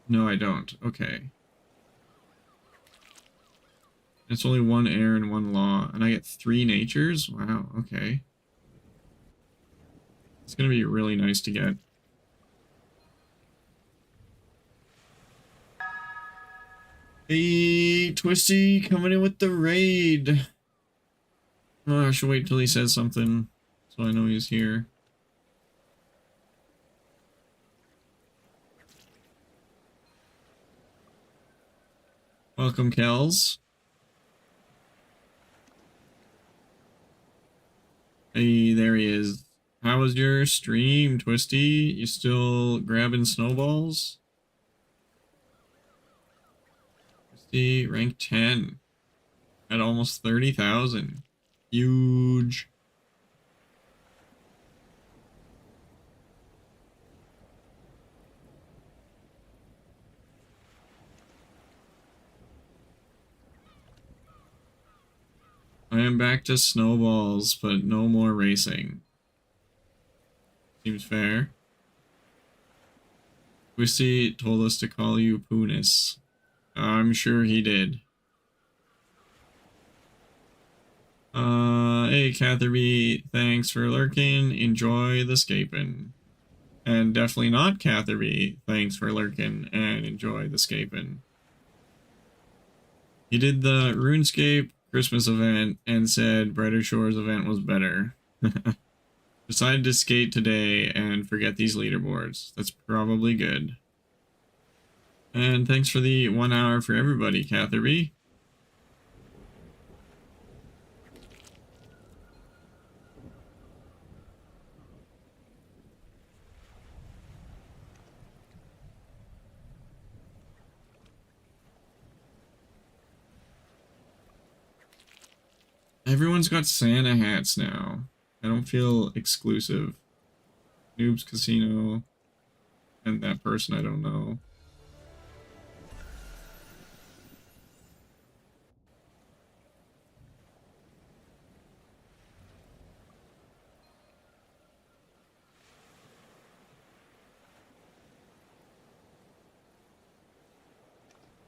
No, I don't. Okay. It's only 1 air and 1 law, and I get 3 natures? Wow, okay. It's gonna be really nice to get. Hey, Twisty, coming in with the raid. Oh, I should wait till he says something, so I know he's here. Welcome, Kels. Hey, there he is. How was your stream, Twisty? You still grabbing snowballs? Twisty, rank 10. At almost 30,000. Huge. I am back to snowballs, but no more racing. Seems fair. Twisty told us to call you Poonis. I'm sure he did. Hey, Catherby, thanks for lurking. Enjoy the scaping. And definitely not Catherby, thanks for lurking and enjoy the scaping. He did the RuneScape Christmas event and said Brighter Shores event was better. Decided to skate today and forget these leaderboards. That's probably good. And thanks for the 1 hour for everybody, Catherby. Everyone's got Santa hats now. I don't feel exclusive. Noobs Casino and that person I don't know.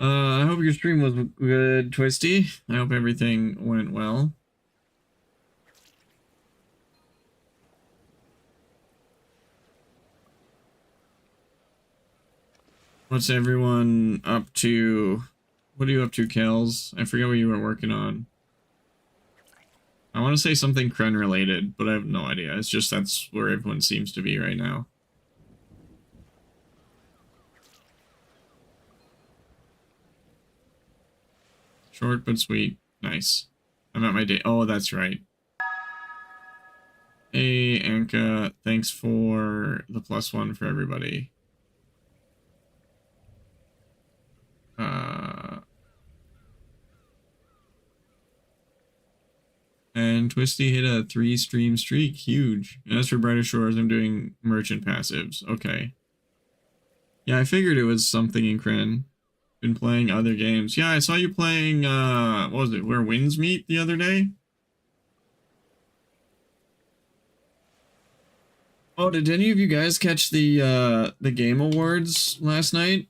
I hope your stream was good, Twisty. I hope everything went well. What's everyone up to? What are you up to, Kels? I forget what you were working on. I want to say something Kren related, but I have no idea. It's just that's where everyone seems to be right now. Short but sweet. Nice. I'm at my day. Oh, that's right. Hey, Anka. Thanks for the +1 for everybody. And Twisty hit a 3-stream streak. Huge. And as for Brighter Shores, I'm doing merchant passives. Okay. Yeah, I figured it was something in Kren. Been playing other games. Yeah, I saw you playing, what was it, Where Winds Meet the other day? Oh, did any of you guys catch the Game Awards last night?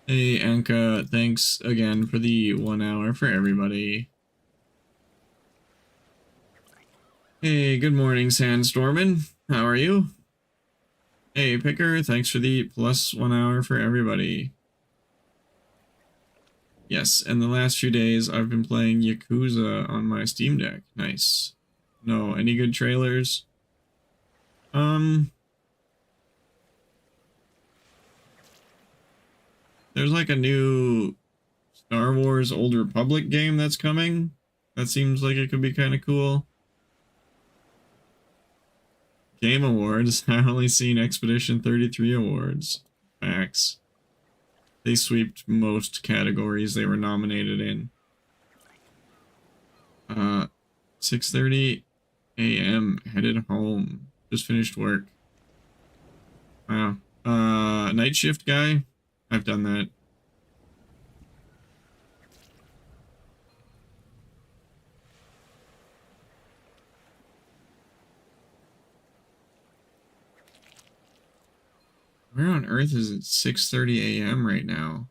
Hey, Anka, thanks again for the 1 hour for everybody. Hey, good morning, Sandstormin. How are you? Hey, Picker, thanks for the +1 hour for everybody. Yes, and the last few days I've been playing Yakuza on my Steam Deck. Nice. No, any good trailers? There's like a new Star Wars Old Republic game that's coming. That seems like it could be kind of cool. Game Awards. I only seen Expedition 33 awards. Facts. They swept most categories they were nominated in. Uh, 6:30 a.m. Headed home. Just finished work. Wow. Night shift guy? I've done that. Where on earth is it 6:30 a.m. right now?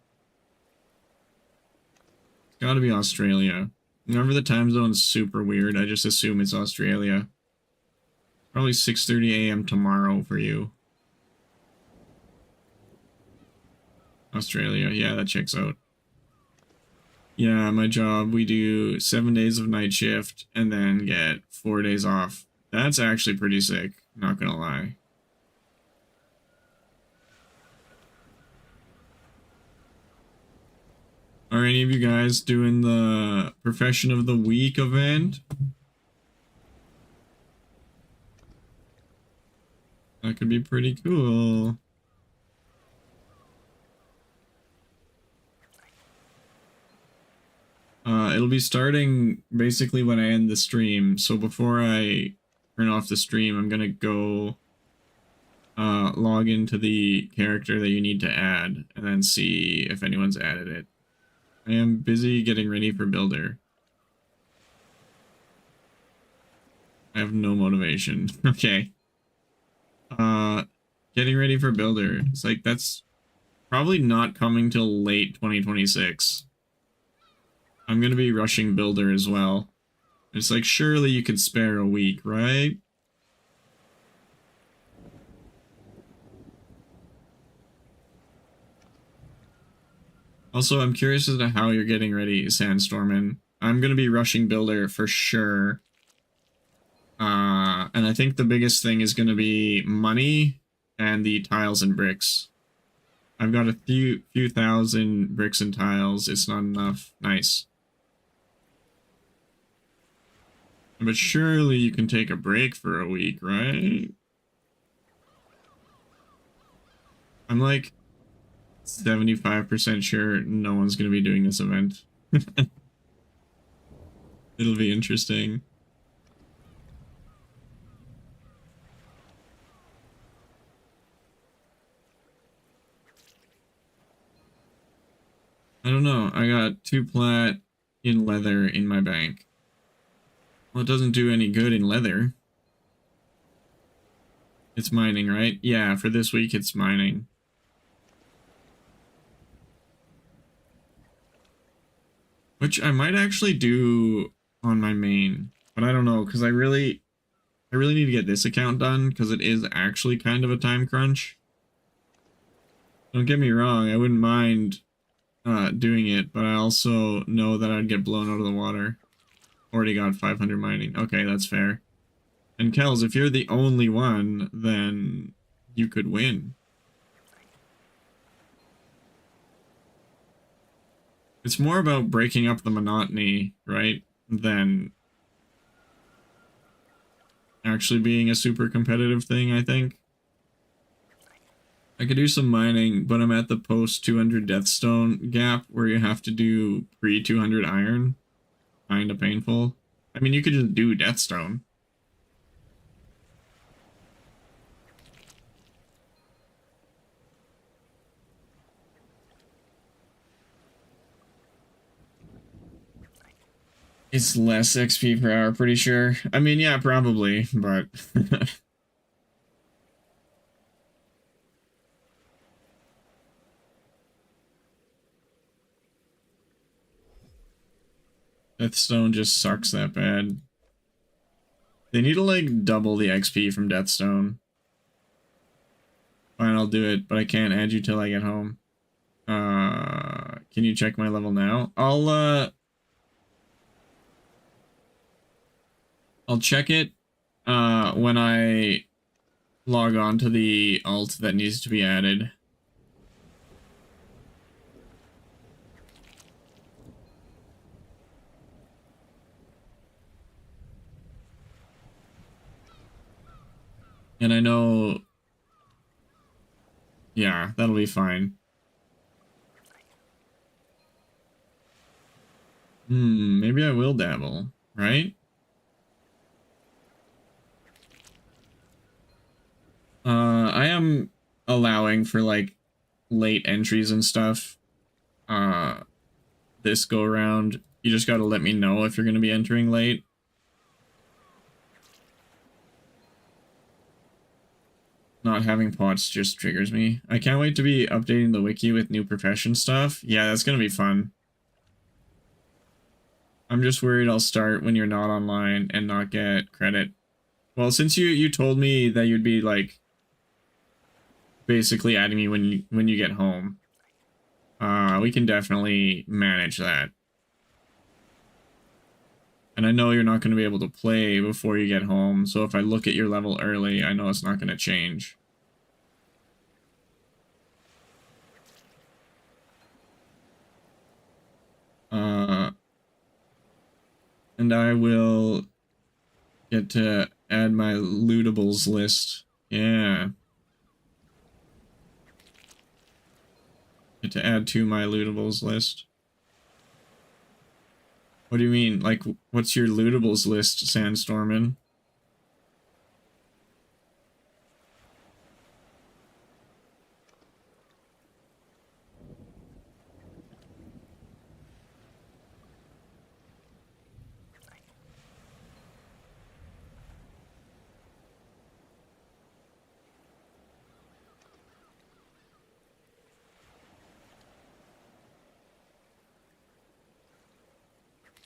It's gotta be Australia. Whenever the time zone's super weird, I just assume it's Australia. Probably 6:30 a.m. tomorrow for you. Australia, yeah, that checks out. Yeah, my job, we do 7 days of night shift and then get 4 days off. That's actually pretty sick, not gonna lie. Are any of you guys doing the Profession of the Week event? That could be pretty cool. It'll be starting basically when I end the stream. So before I turn off the stream, I'm gonna go log into the character that you need to add and then see if anyone's added it. I am busy getting ready for Builder. I have no motivation. Okay. Getting ready for Builder. It's like, that's probably not coming till late 2026. I'm gonna be rushing Builder as well. It's like, surely you could spare a week, right? Also, I'm curious as to how you're getting ready, Sandstormin. I'm gonna be rushing Builder for sure. And I think the biggest thing is gonna be money and the tiles and bricks. I've got a few thousand bricks and tiles. It's not enough. Nice. But surely you can take a break for a week, right? I'm like 75% sure no one's going to be doing this event. It'll be interesting. I don't know. I got 2 plat in leather in my bank. Well, it doesn't do any good in leather. It's mining, right? Yeah, for this week it's mining. Which I might actually do on my main, but I don't know, because I really need to get this account done, because it is actually kind of a time crunch. Don't get me wrong, I wouldn't mind doing it, but I also know that I'd get blown out of the water. Already got 500 mining. Okay, that's fair. And Kels, if you're the only one, then you could win. It's more about breaking up the monotony, right? Than actually being a super competitive thing, I think. I could do some mining, but I'm at the post 200 Deathstone gap where you have to do pre 200 iron. Kinda painful. I mean, you could just do Deathstone. It's less XP per hour, pretty sure. I mean, yeah, probably, but... Deathstone just sucks that bad. They need to, like, double the XP from Deathstone. Fine, I'll do it, but I can't add you till I get home. Can you check my level now? I'll check it, when I log on to the alt that needs to be added. And I know... Yeah, that'll be fine. Maybe I will dabble. right? I am allowing for like late entries and stuff. This go around, you just gotta let me know if you're gonna be entering late. Not having pots just triggers me. I can't wait to be updating the wiki with new profession stuff. Yeah, that's gonna be fun. I'm just worried I'll start when you're not online and not get credit. Well, since you told me that you'd be like basically adding me when you get home, we can definitely manage that. And I know you're not going to be able to play before you get home, so if I look at your level early, I know it's not going to change. And I will get to add my lootables list. Yeah. Get to add to my lootables list. What do you mean? Like, what's your lootables list, Sandstormin?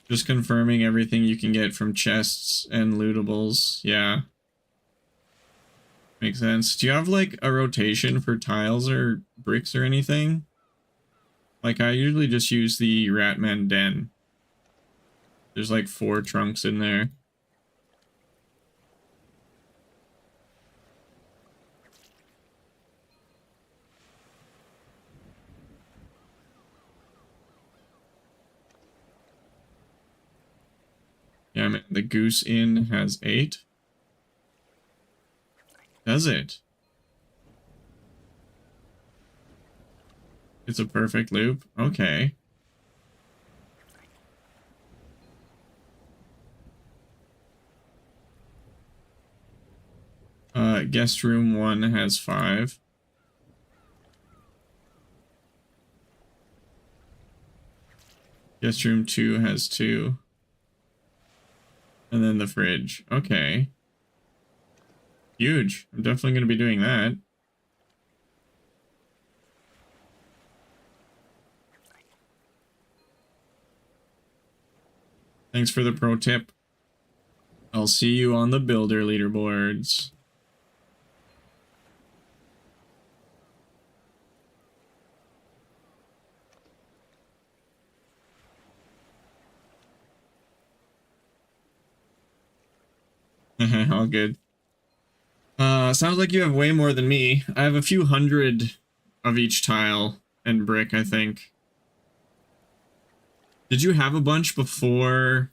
Just confirming everything you can get from chests and lootables. Yeah. Makes sense. Do you have, like, a rotation for tiles or bricks or anything? Like, I usually just use the Ratman Den. There's, like, 4 trunks in there. Yeah, man, the Goose Inn has 8. Does it? It's a perfect loop? Okay. Guest room 1 has 5. Guest room 2 has 2. And then the fridge. Okay. Huge. I'm definitely going to be doing that. Thanks for the pro tip. I'll see you on the builder leaderboards. All good. Sounds like you have way more than me. I have a few hundred of each tile and brick, I think. Did you have a bunch before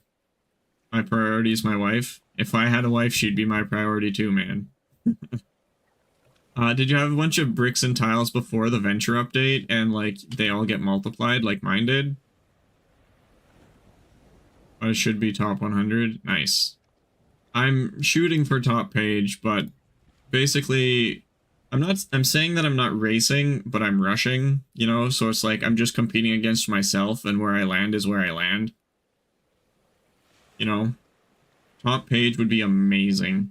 my priority is my wife? If I had a wife, she'd be my priority too, man. Did you have a bunch of bricks and tiles before the venture update and, like, they all get multiplied like mine did? I should be top 100. Nice. I'm shooting for top page, but basically I'm saying that I'm not racing, but I'm rushing, you know? So it's like I'm just competing against myself, and where I land is where I land. You know? Top page would be amazing.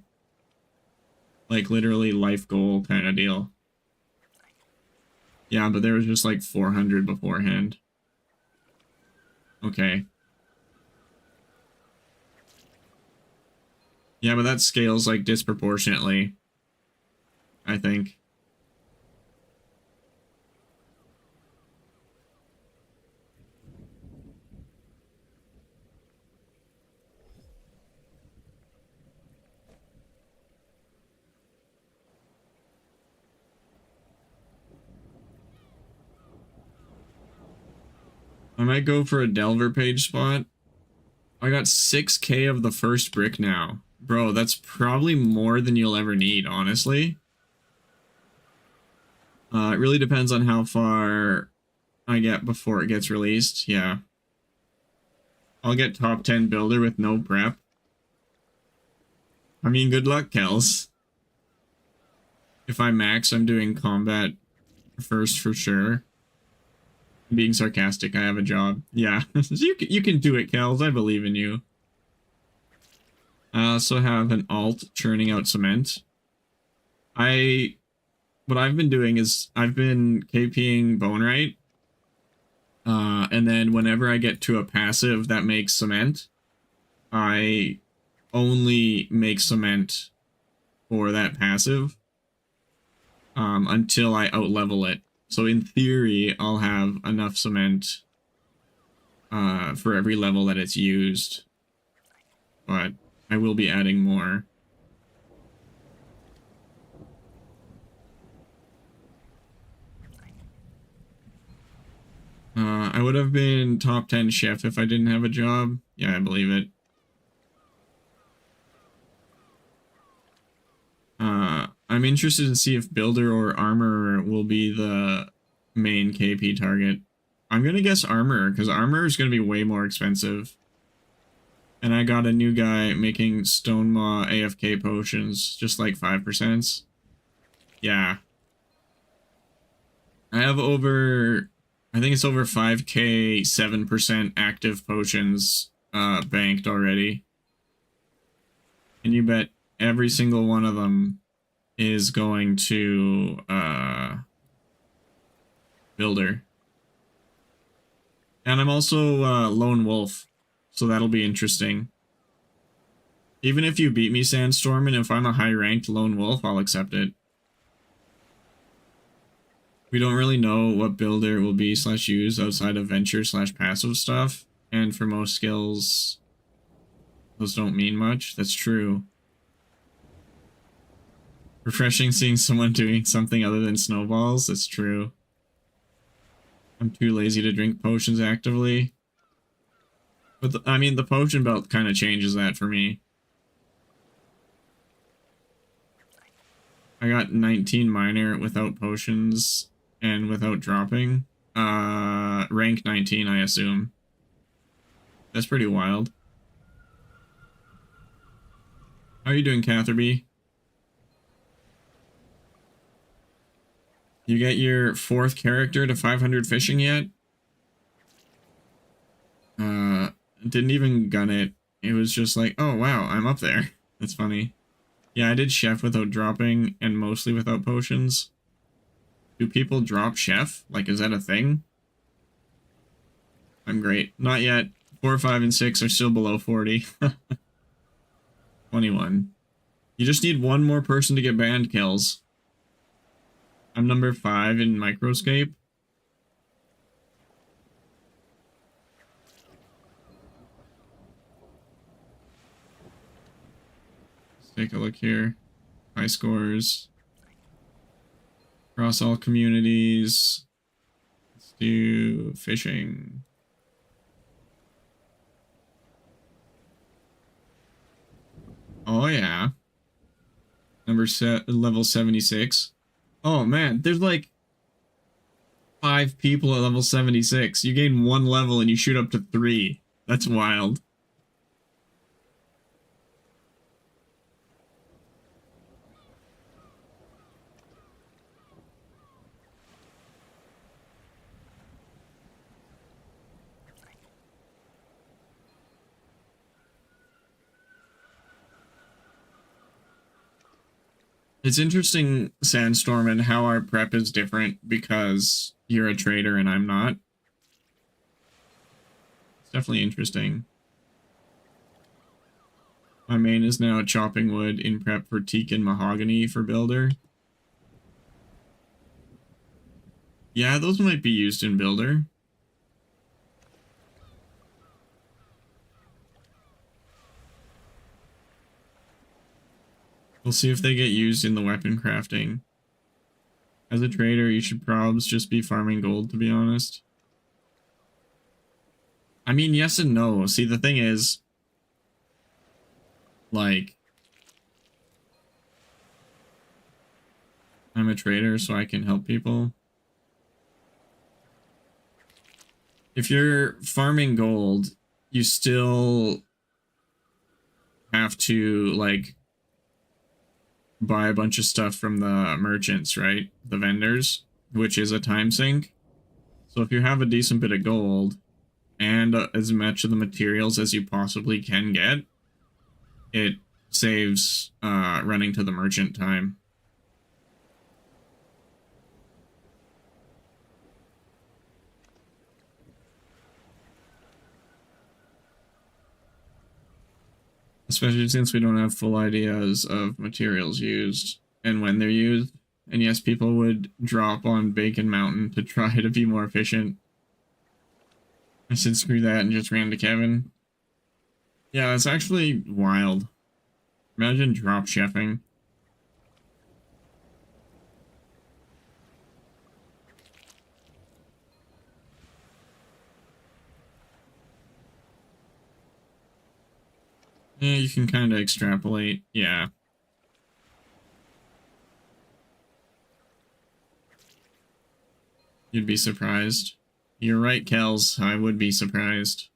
Like, literally life goal kind of deal. Yeah, but there was just like 400 beforehand. Okay. Yeah, but that scales like disproportionately, I think. I might go for a Delver page spot. I got 6k of the first brick now. Bro, that's probably more than you'll ever need, honestly. It really depends on how far I get before it gets released. Yeah. I'll get top 10 builder with no prep. I mean, good luck, Kels. If I max, I'm doing combat first for sure. I'm being sarcastic, I have a job. Yeah, you can do it, Kels. I believe in you. I also have an alt churning out cement. What I've been doing is I've been KPing Bonerite. And then whenever I get to a passive that makes cement, I only make cement for that passive until I outlevel it. So in theory, I'll have enough cement for every level that it's used. But I will be adding more. I would have been top 10 chef if I didn't have a job. Yeah, I believe it. I'm interested to see if builder or armor will be the main KP target. I'm gonna guess armor, because armor is gonna be way more expensive. And I got a new guy making Stone Maw AFK potions, just like 5%. Yeah. I have over, I think it's over 5k 7% active potions banked already. And you bet every single one of them is going to builder. And I'm also lone wolf, so that'll be interesting. Even if you beat me, Sandstorm, and if I'm a high-ranked lone wolf, I'll accept it. We don't really know what builder will be /use outside of venture /passive stuff, and for most skills, those don't mean much. That's true. Refreshing seeing someone doing something other than snowballs. That's true. I'm too lazy to drink potions actively. But I mean, the potion belt kind of changes that for me. I got 19 minor without potions and without dropping. Rank 19, I assume. That's pretty wild. How are you doing, Catherby? You get your 4th character to 500 fishing yet? Didn't even gun it. It was just like, oh wow, I'm up there. That's funny. Yeah, I did chef without dropping and mostly without potions. Do people drop chef? Like, is that a thing? I'm great. Not yet. 4, 5, and 6 are still below 40. 21. You just need one more person to get banned kills. I'm number 5 in Microscape. Let's take a look here. High scores. Across all communities. Let's do fishing. Oh yeah. Level 76. Oh man, there's like 5 people at level 76. You gain 1 level and you shoot up to 3. That's wild. It's interesting, Sandstorm, and how our prep is different because you're a trader and I'm not. It's definitely interesting. My main is now chopping wood in prep for teak and mahogany for builder. Yeah, those might be used in builder. We'll see if they get used in the weapon crafting. As a trader, you should probs just be farming gold, to be honest. I mean, yes and no. See, the thing is, like, I'm a trader, so I can help people. If you're farming gold you still have to like buy a bunch of stuff from the merchants, right? The vendors, which is a time sink. So if you have a decent bit of gold and as much of the materials as you possibly can get, it saves running to the merchant time. Especially since we don't have full ideas of materials used and when they're used. And yes, people would drop on Bacon Mountain to try to be more efficient. I said screw that and just ran to Kevin. Yeah, it's actually wild. Imagine drop chefing. Yeah, you can kind of extrapolate. Yeah. You'd be surprised. You're right, Kels. I would be surprised.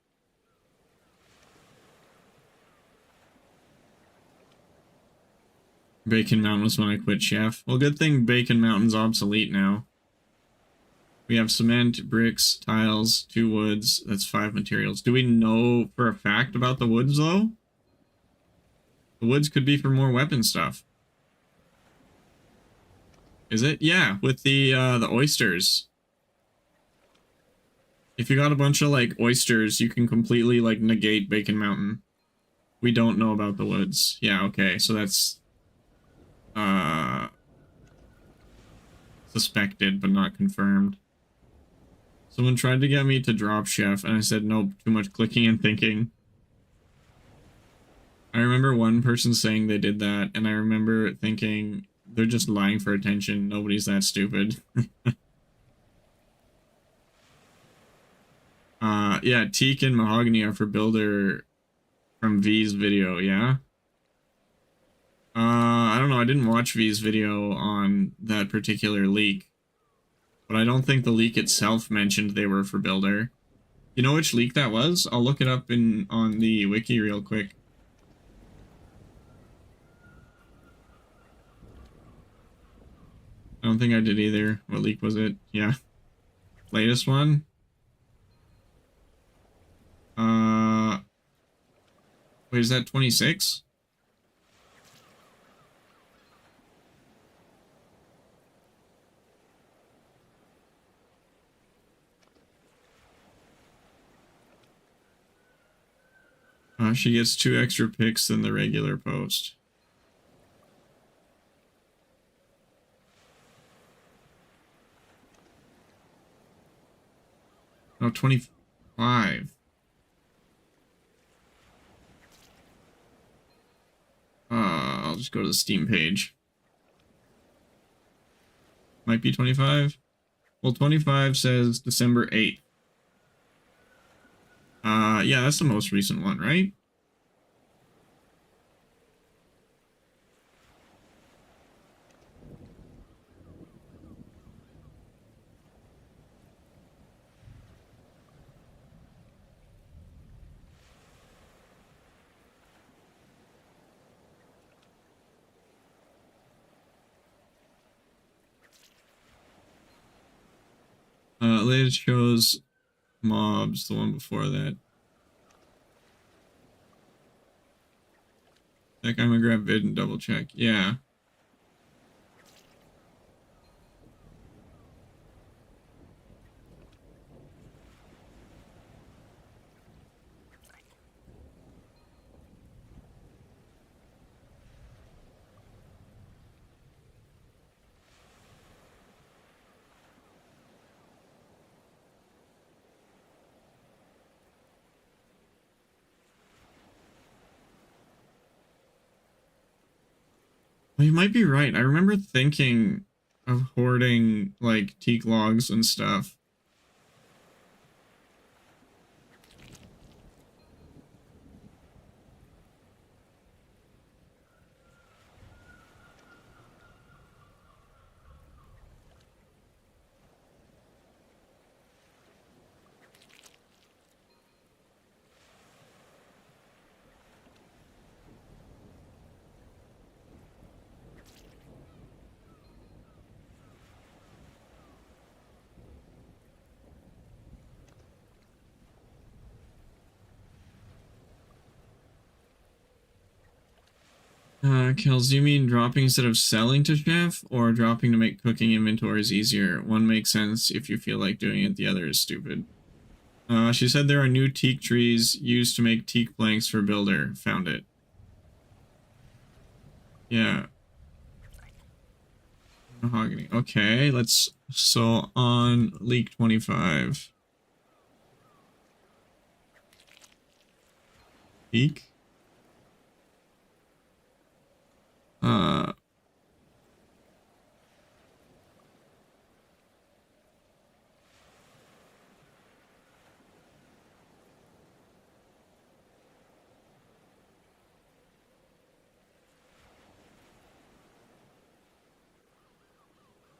Bacon Mountain was when I quit Chef. Well, good thing Bacon Mountain's obsolete now. We have cement, bricks, tiles, 2 woods. That's 5 materials. Do we know for a fact about the woods, though? The woods could be for more weapon stuff. Is it? Yeah, with the oysters. If you got a bunch of, like, oysters, you can completely, like, negate Bacon Mountain. We don't know about the woods. Yeah, okay, so that's... suspected, but not confirmed. Someone tried to get me to drop chef, and I said, nope, too much clicking and thinking. I remember one person saying they did that, and I remember thinking, they're just lying for attention. Nobody's that stupid. Yeah, teak and mahogany are for builder from V's video, yeah? I don't know, I didn't watch V's video on that particular leak. But I don't think the leak itself mentioned they were for builder. You know which leak that was? I'll look it up on the wiki real quick. I don't think I did either. What leak was it? Yeah. Latest one? Wait, is that 26? She gets 2 extra picks than the regular post. Oh, 25. I'll just go to the Steam page. Might be 25. Well, 25 says December 8th. Yeah, that's the most recent one, right? Latest shows mobs, the one before that. Like, I'm gonna grab vid and double check. Yeah. Well, you might be right. I remember thinking of hoarding, like, teak logs and stuff. Kels, do you mean dropping instead of selling to chef, or dropping to make cooking inventories easier? One makes sense if you feel like doing it, the other is stupid. She said there are new teak trees used to make teak planks for builder. Found it. Yeah. Mahogany. Okay, so on leak 25. Teak? Uh,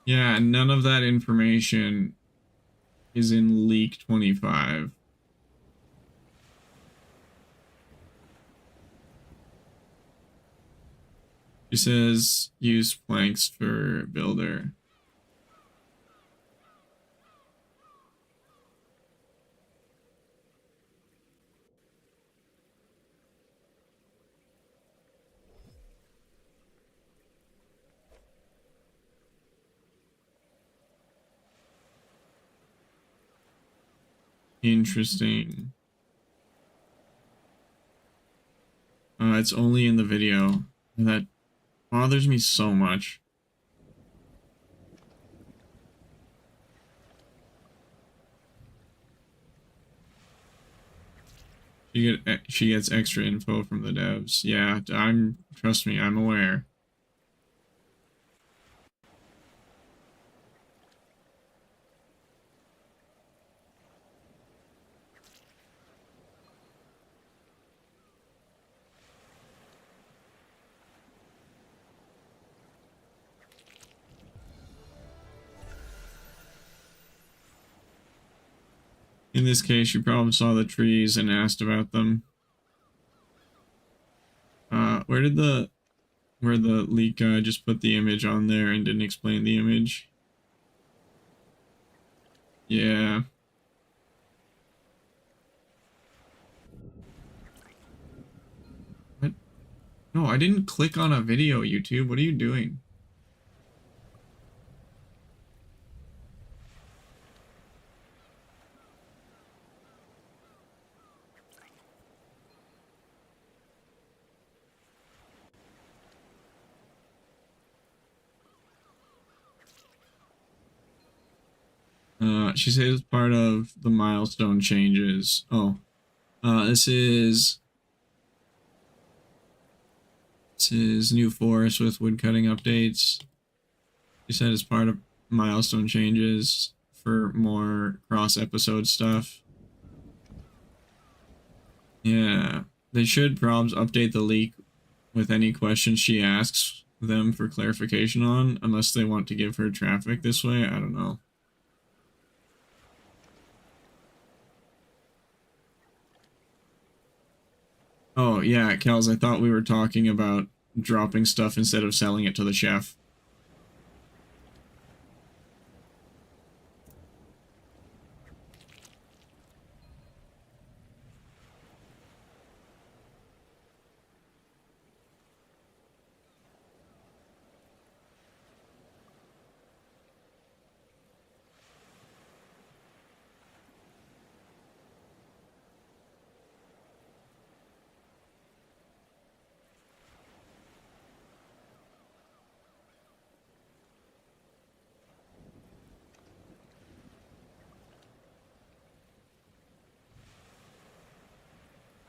yeah, none of that information is in leak 25. She says use planks for builder. Interesting. It's only in the video. That bothers me so much. She gets extra info from the devs. Yeah, trust me, I'm aware. In this case, you probably saw the trees and asked about them. Where the leak guy just put the image on there and didn't explain the image? Yeah. What? No, I didn't click on a video, YouTube. What are you doing? She says part of the milestone changes. Oh, this is new forest with woodcutting updates. She said it's part of milestone changes for more cross episode stuff. Yeah, they should probs update the leak with any questions she asks them for clarification on, unless they want to give her traffic this way. I don't know. Oh, yeah, Kels, I thought we were talking about dropping stuff instead of selling it to the chef.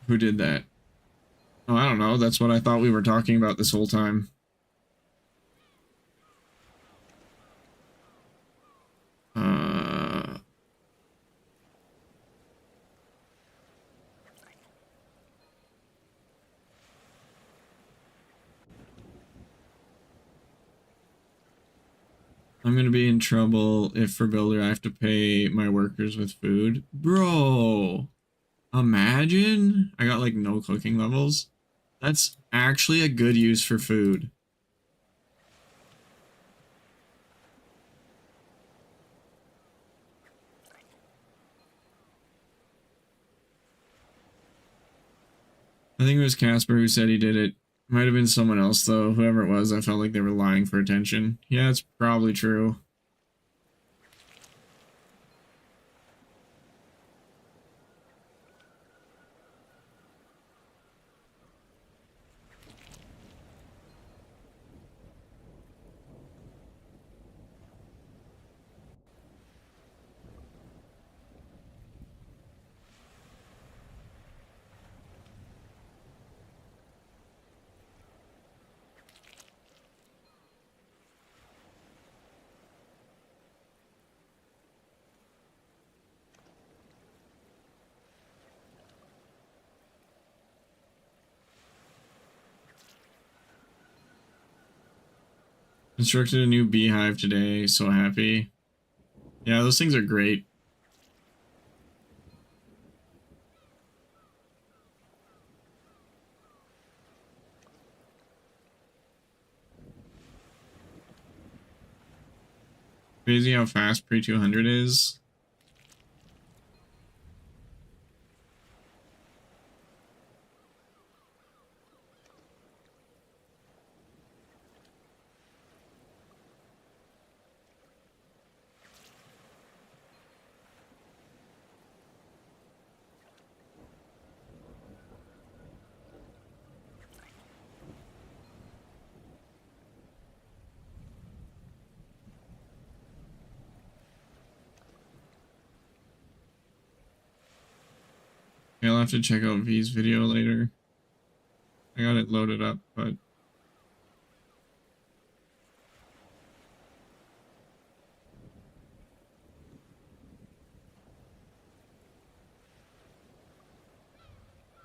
Who did that? Oh, I don't know. That's what I thought we were talking about this whole time. Uh... I'm gonna be in trouble if for builder I have to pay my workers with food. Bro, imagine I got like no cooking levels. That's actually a good use for food. I think it was Casper who said he did it Might have been someone else though. Whoever it was, I felt like they were lying for attention. Yeah, it's probably true. Constructed a new beehive today. So happy. Yeah, those things are great. Crazy how fast pre 200 is. Okay, I'll have to check out V's video later. I got it loaded up, but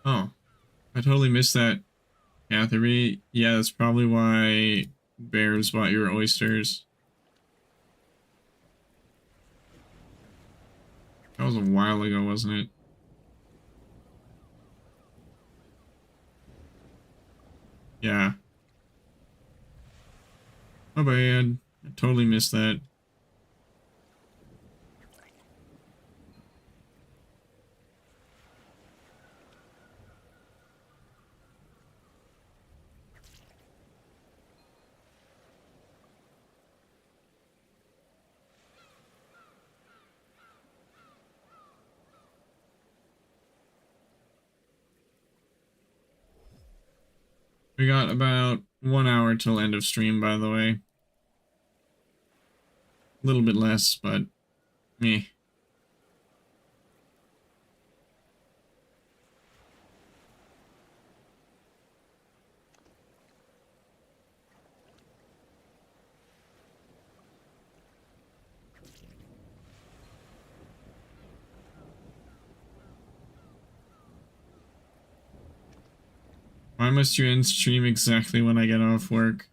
oh, I totally missed that. Catherine. Yeah, that's probably why bears bought your oysters. That was a while ago, wasn't it? Yeah. My bad. I totally missed that. We got about 1 hour till end of stream, by the way. A little bit less, but me. Why must you end stream exactly when I get off work?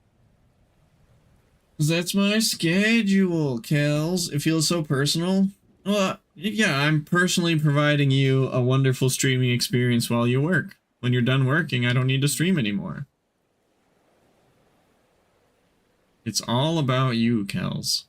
'Cause that's my schedule, Kels. It feels so personal. Well, yeah, I'm personally providing you a wonderful streaming experience while you work. When you're done working, I don't need to stream anymore. It's all about you, Kels.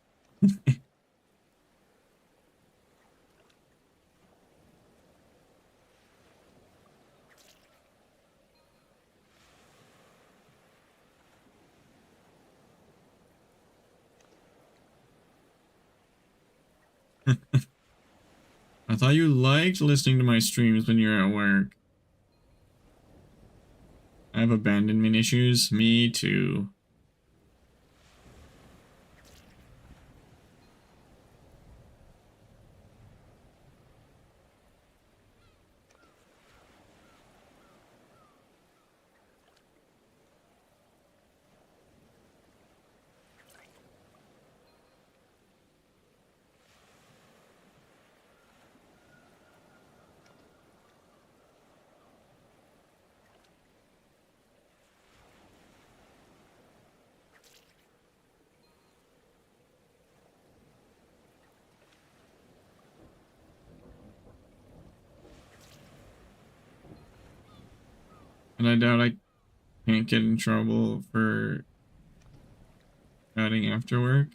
I thought you liked listening to my streams when you're at work. I have abandonment issues. Me too. And I doubt I can't get in trouble for chatting after work.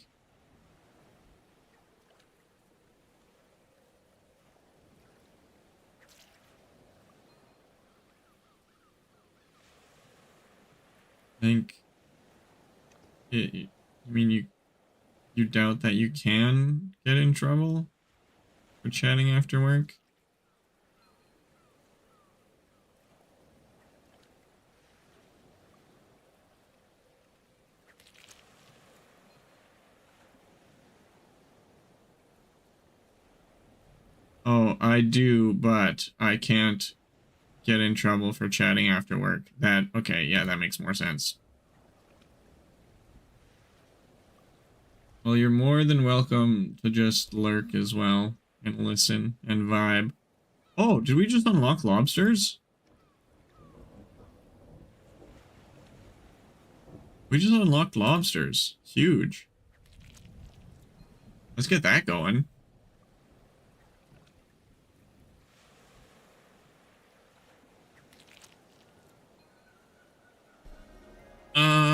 think you mean you doubt that you can get in trouble for chatting after work? Oh, I do, but I can't get in trouble for chatting after work. Okay, yeah, that makes more sense. Well, you're more than welcome to just lurk as well and listen and vibe. Oh, did we just unlock lobsters? We just unlocked lobsters. Huge. Let's get that going.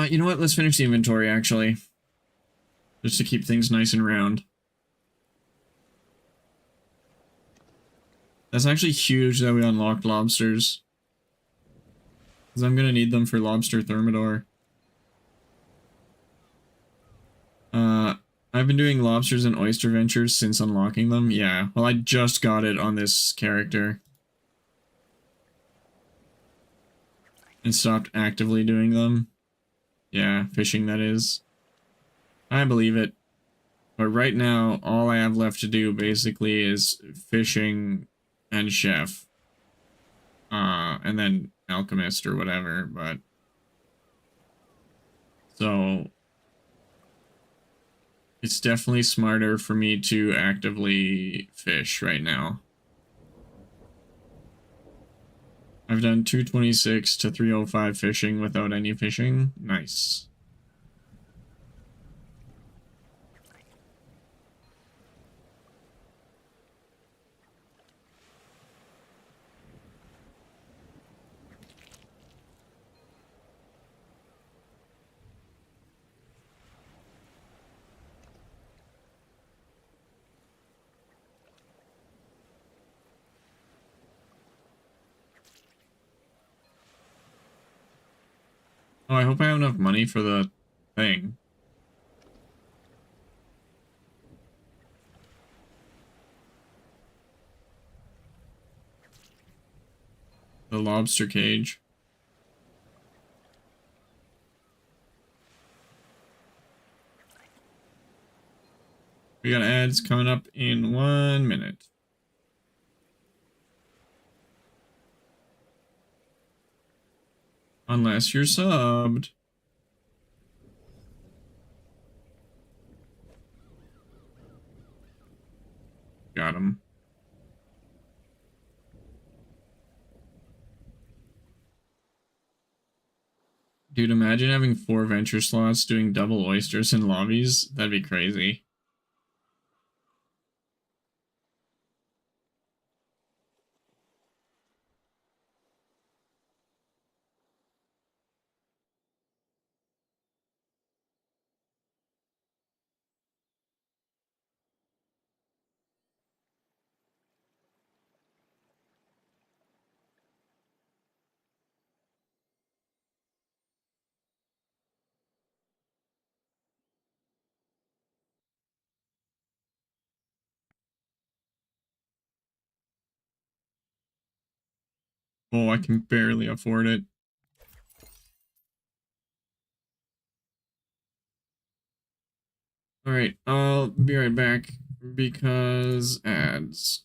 You know what? Let's finish the inventory, actually. Just to keep things nice and round. That's actually huge that we unlocked lobsters. Because I'm gonna need them for lobster thermidor. I've been doing lobsters and oyster ventures since unlocking them. Yeah, well, I just got it on this character. And stopped actively doing them. Yeah, fishing, that is. I believe it. But right now, all I have left to do, basically, is fishing and chef. And then alchemist or whatever, but... So... It's definitely smarter for me to actively fish right now. I've done 226 to 305 fishing without any fishing. Nice. Oh, I hope I have enough money for the thing. The lobster cage. We got ads coming up in 1 minute. Unless you're subbed. Got him. Dude, imagine having 4 venture slots doing double oysters in lobbies. That'd be crazy. Oh, I can barely afford it. Alright, I'll be right back because ads.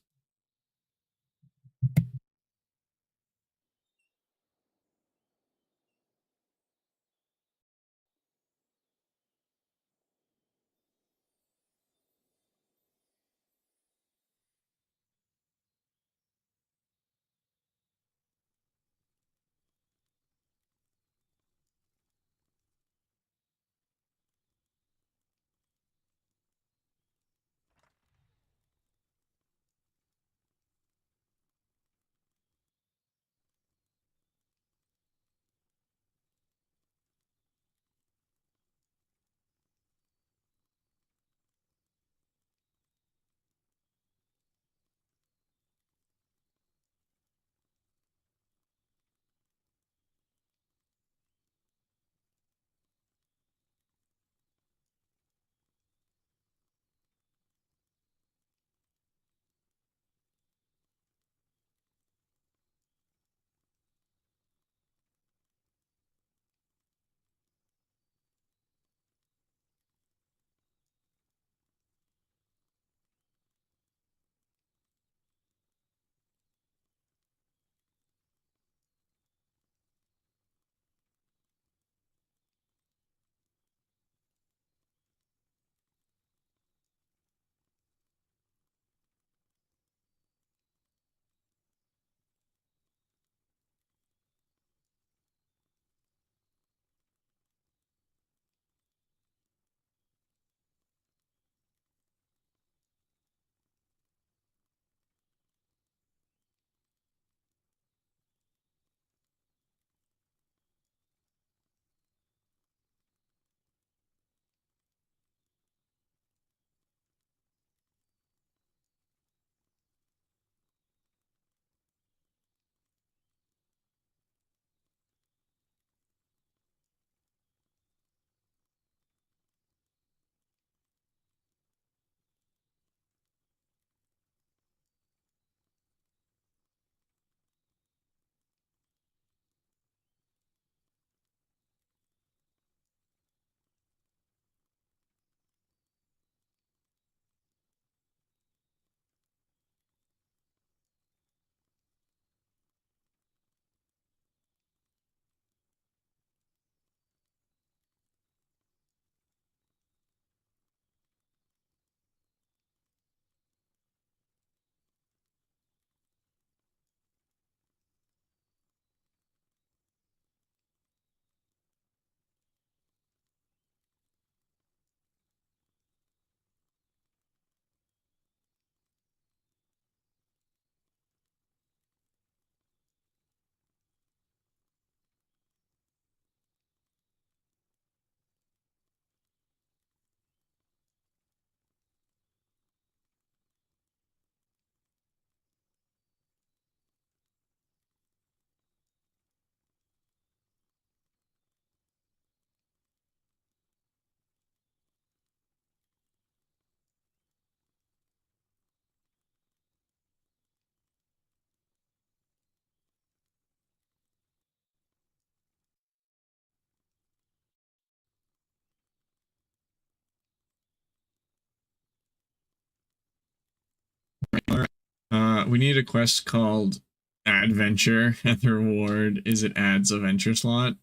We need a quest called Adventure, and the reward is it adds a venture slot.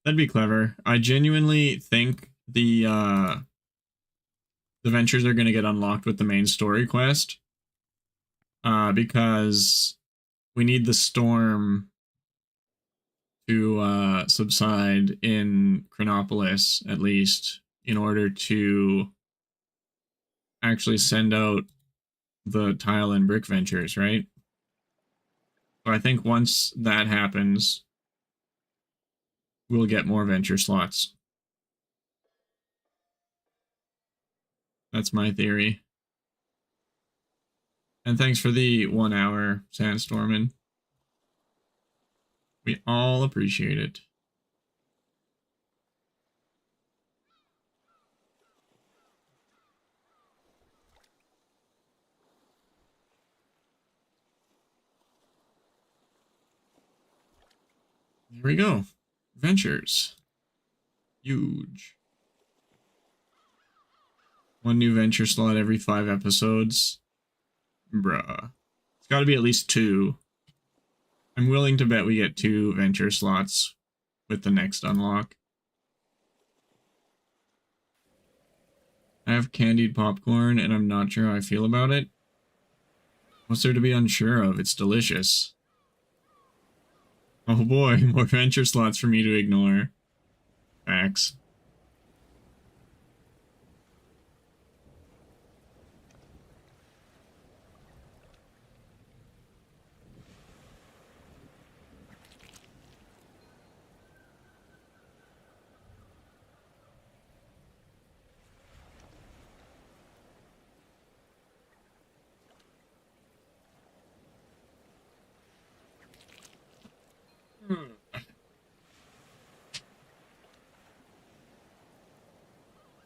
That'd be clever. I genuinely think the ventures are going to get unlocked with the main story quest. Because we need the storm to subside in Chronopolis, at least, in order to actually send out the tile and brick ventures, right? So I think once that happens, we'll get more venture slots. That's my theory. And thanks for the 1 hour, Sandstormin. We all appreciate it. There we go. Ventures. Huge. 1 new venture slot every 5 episodes. Bruh. It's got to be at least 2. I'm willing to bet we get 2 venture slots with the next unlock. I have candied popcorn and I'm not sure how I feel about it. What's there to be unsure of? It's delicious. Oh boy, more venture slots for me to ignore. Facts.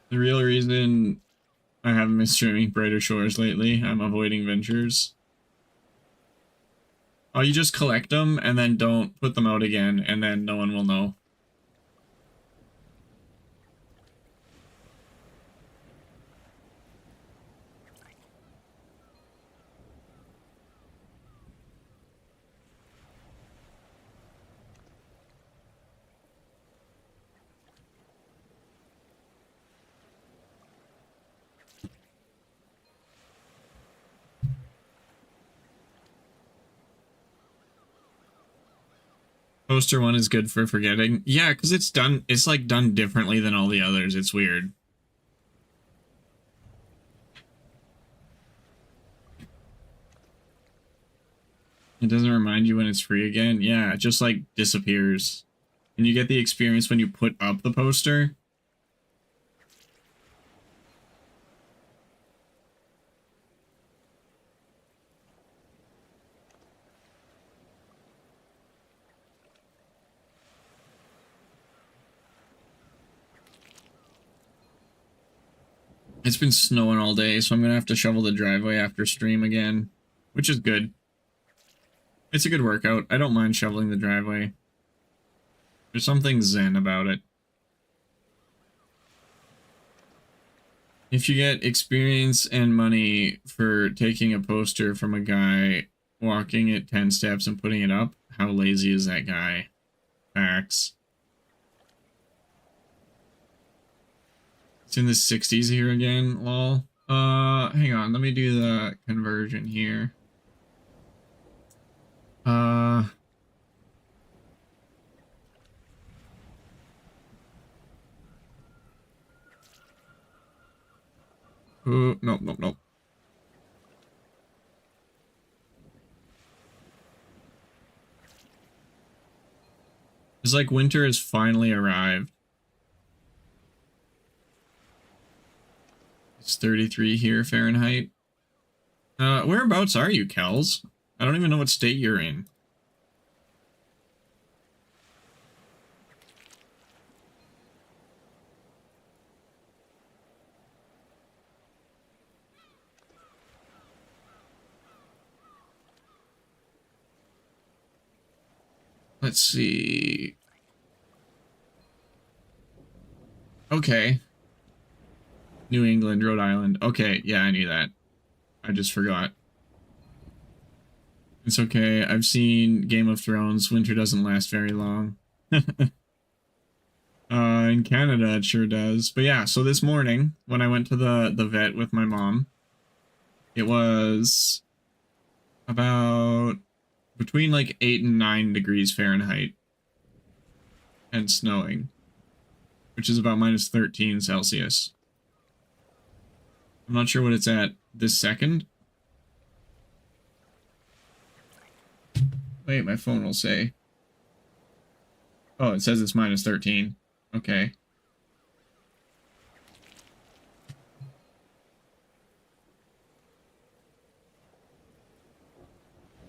The real reason I haven't been streaming Brighter Shores lately, I'm avoiding ventures. Oh, you just collect them and then don't put them out again, and then no one will know. Poster 1 is good for forgetting. Yeah, because it's like done differently than all the others. It's weird. It doesn't remind you when it's free again. Yeah, it just like disappears. And you get the experience when you put up the poster. It's been snowing all day, so I'm gonna have to shovel the driveway after stream again, which is good. It's a good workout. I don't mind shoveling the driveway. There's something zen about it. If you get experience and money for taking a poster from a guy, walking it 10 steps and putting it up, how lazy is that guy? Facts. It's in the 60s here again, lol. Hang on, let me do the conversion here. Nope, nope, nope. It's like winter has finally arrived. It's 33 here Fahrenheit. Whereabouts are you, Kels? I don't even know what state you're in. Let's see. Okay. New England, Rhode Island. Okay, yeah, I knew that. I just forgot. It's okay. I've seen Game of Thrones. Winter doesn't last very long. In Canada, it sure does. But yeah, so this morning when I went to the vet with my mom, it was about between like 8 and 9 degrees Fahrenheit and snowing, which is about minus 13 Celsius. I'm not sure what it's at this second. Wait, my phone will say. Oh, it says it's minus 13. Okay.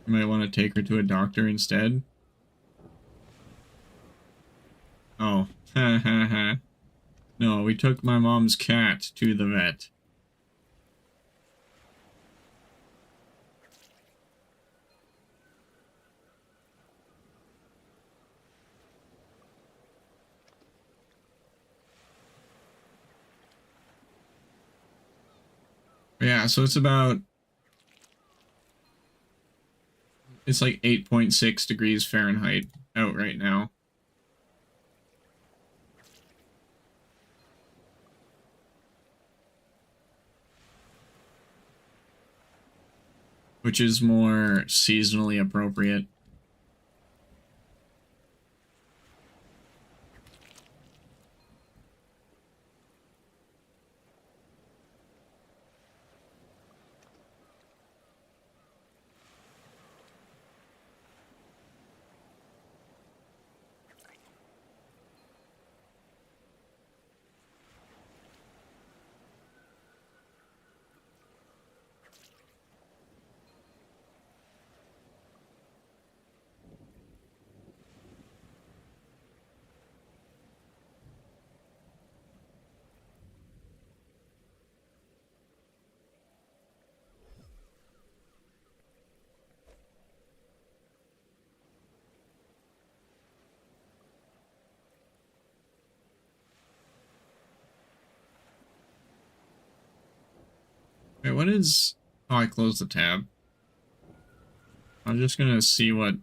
You might want to take her to a doctor instead. Oh, ha ha ha. No, we took my mom's cat to the vet. Yeah, so it's like 8.6 degrees Fahrenheit out right now. Which is more seasonally appropriate. Wait, what is... Oh, I closed the tab. I'm just gonna see what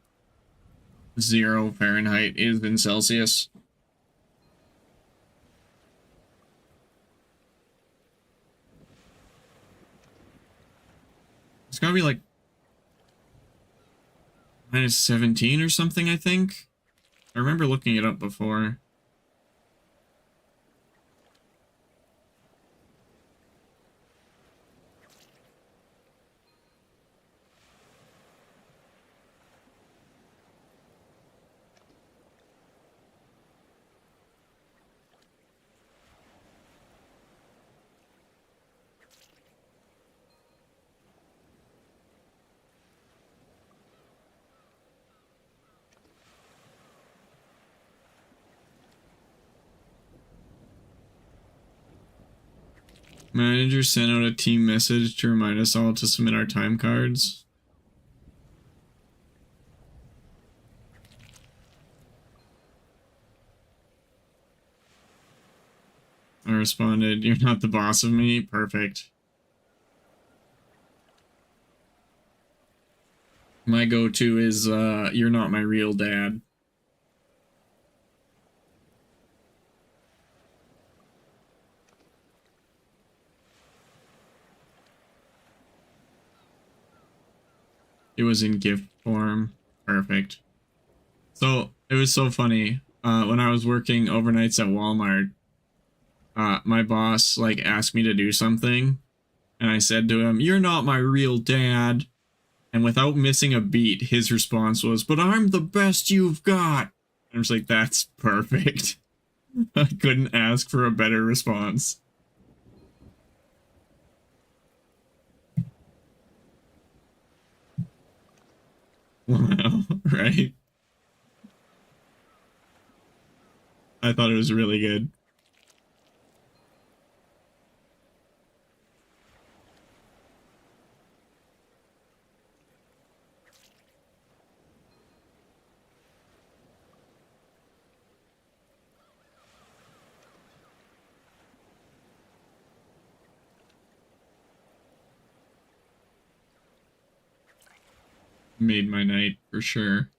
0 Fahrenheit is in Celsius. It's gotta be like minus 17 or something, I think. I remember looking it up before. Manager sent out a team message to remind us all to submit our time cards. I responded, "You're not the boss of me." Perfect. My go-to is, "You're not my real dad." It was in gift form. Perfect. So, it was so funny. When I was working overnights at Walmart, my boss, like, asked me to do something, and I said to him, "You're not my real dad." And without missing a beat, his response was, "But I'm the best you've got." And I was like, that's perfect. I couldn't ask for a better response. Wow, right? I thought it was really good. made my night for sure.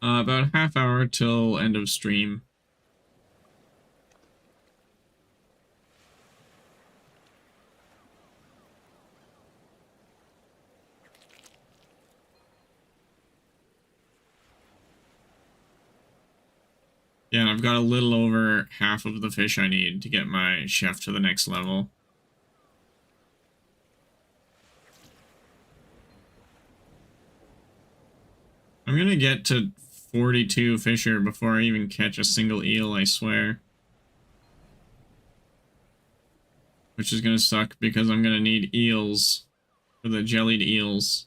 About a half hour till end of stream. Yeah, and I've got a little over half of the fish I need to get my chef to the next level. I'm gonna get to 42 fisher before I even catch a single eel, I swear. Which is gonna suck because I'm gonna need eels for the jellied eels.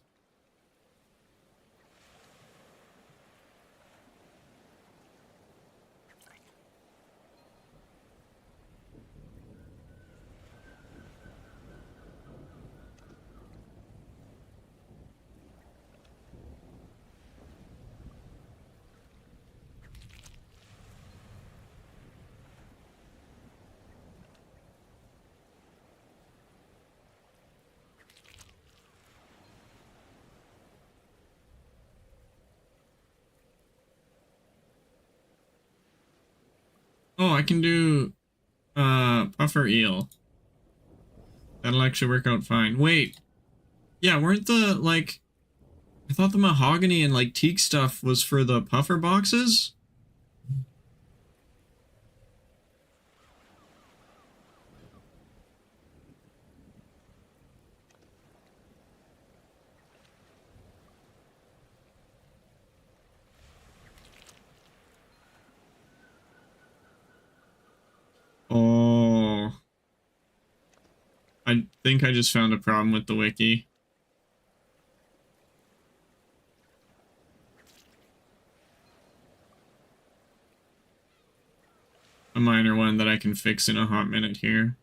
Oh, I can do puffer eel. That'll actually work out fine. Wait. Yeah, weren't the like I thought the mahogany and like teak stuff was for the puffer boxes? Oh. I think I just found a problem with the wiki. A minor one that I can fix in a hot minute here.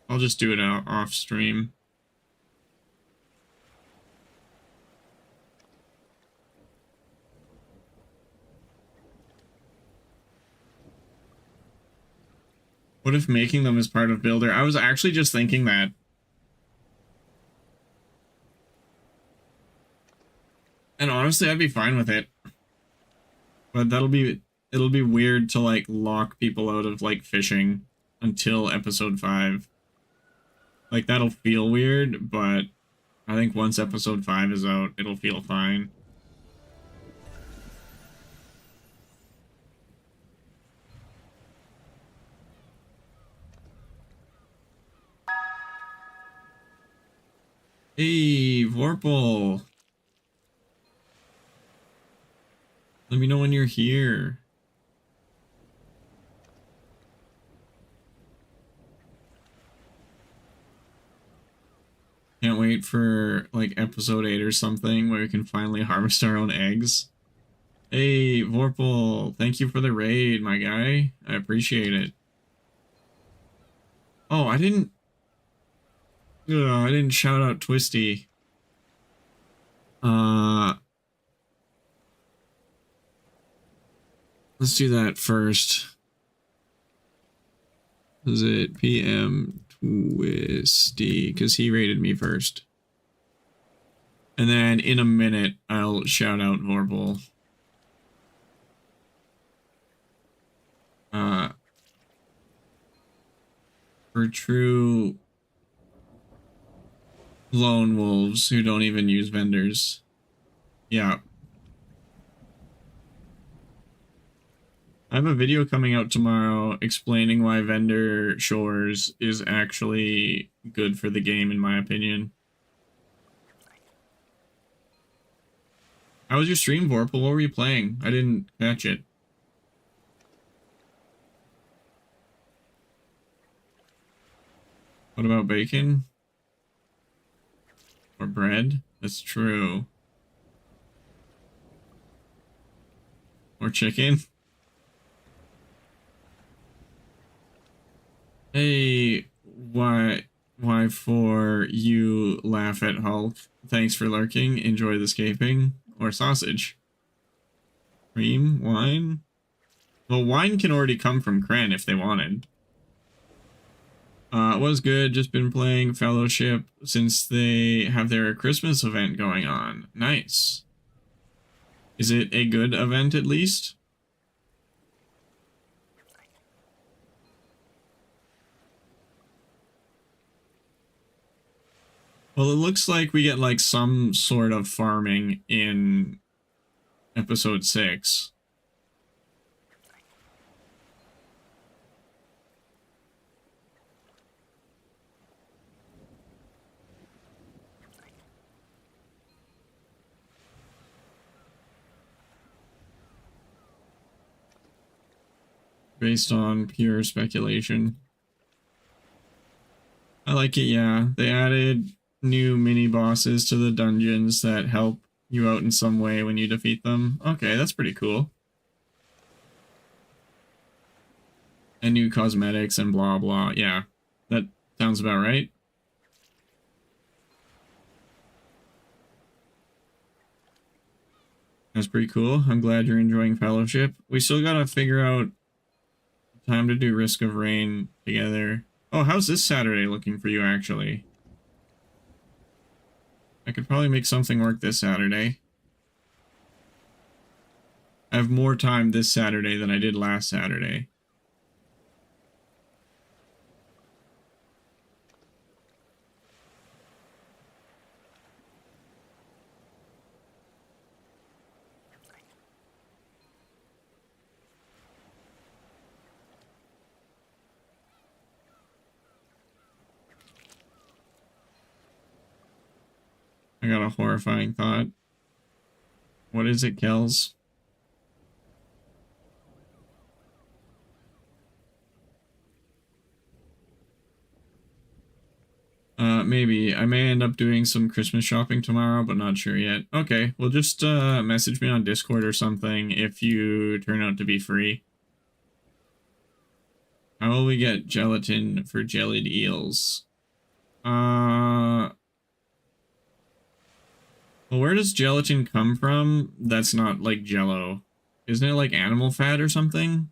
I'll just do it out off stream. What if making them is part of Builder? I was actually just thinking that. And honestly, I'd be fine with it. But it'll be weird to like lock people out of like fishing until episode 5. Like that'll feel weird, but I think once episode 5 is out, it'll feel fine. Hey, Vorpal. Let me know when you're here. Can't wait for like episode 8 or something where we can finally harvest our own eggs. Hey, Vorpal, thank you for the raid, my guy. I appreciate it. Oh, I didn't shout out Twisty. Let's do that first. Is it PM Twisty? Because he rated me first. And then in a minute, I'll shout out Vorpal. For true lone wolves who don't even use vendors. Yeah. I have a video coming out tomorrow explaining why vendor shores is actually good for the game, in my opinion. How was your stream, Vorpal? What were you playing? I didn't catch it. What about bacon? Or bread? That's true. Or chicken? Hey, why for you laugh at Hulk? Thanks for lurking. Enjoy the scaping. Or sausage. Cream? Wine? Well, wine can already come from Kren if they wanted. It was good. Just been playing Fellowship since they have their Christmas event going on. Nice. Is it a good event at least? Well, it looks like we get like some sort of farming in episode 6. Based on pure speculation. I like it, yeah. They added new mini bosses to the dungeons that help you out in some way when you defeat them. Okay, that's pretty cool. And new cosmetics and blah blah. Yeah, that sounds about right. That's pretty cool. I'm glad you're enjoying Fellowship. We still gotta figure out time to do Risk of Rain together. Oh, how's this Saturday looking for you, actually? I could probably make something work this Saturday. I have more time this Saturday than I did last Saturday. I got a horrifying thought. What is it, Kells? Maybe. I may end up doing some Christmas shopping tomorrow, but not sure yet. Okay, well just message me on Discord or something if you turn out to be free. How will we get gelatin for jellied eels? Well, where does gelatin come from? That's not like Jello. Isn't it like animal fat or something?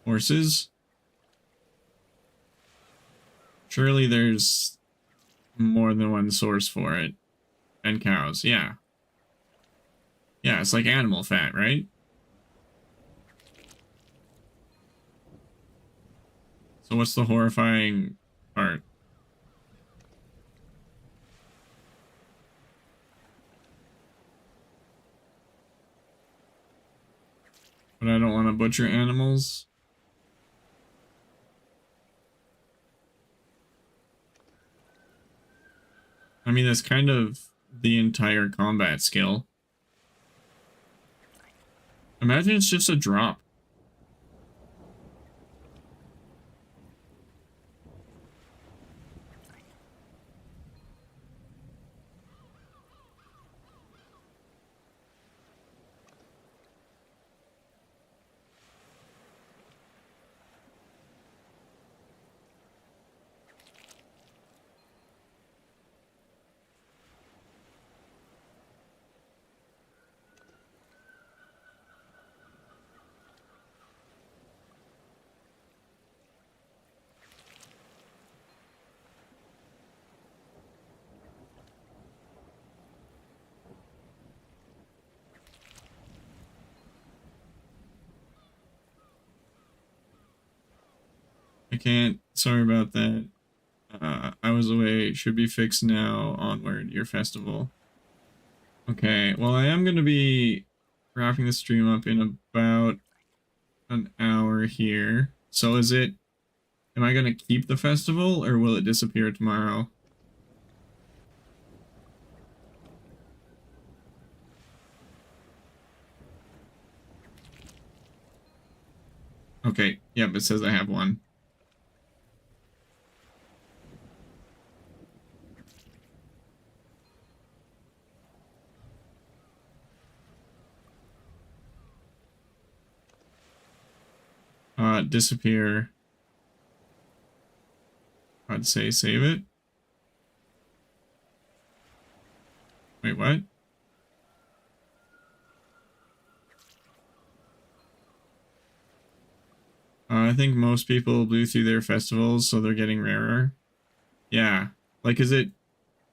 Horses? Surely there's more than one source for it. And cows, yeah. Yeah, it's like animal fat, right? So what's the horrifying part? But I don't want to butcher animals. I mean, that's kind of the entire combat skill. Imagine it's just a drop. I can't. Sorry about that. I was away. Should be fixed now. Onward, your festival. Okay, well, I am going to be wrapping the stream up in about an hour here. So is it... Am I going to keep the festival, or will it disappear tomorrow? Okay, yep, it says I have one. Disappear. I'd say save it. Wait, what? I think most people blew through their festivals, so they're getting rarer. Yeah. Like, is it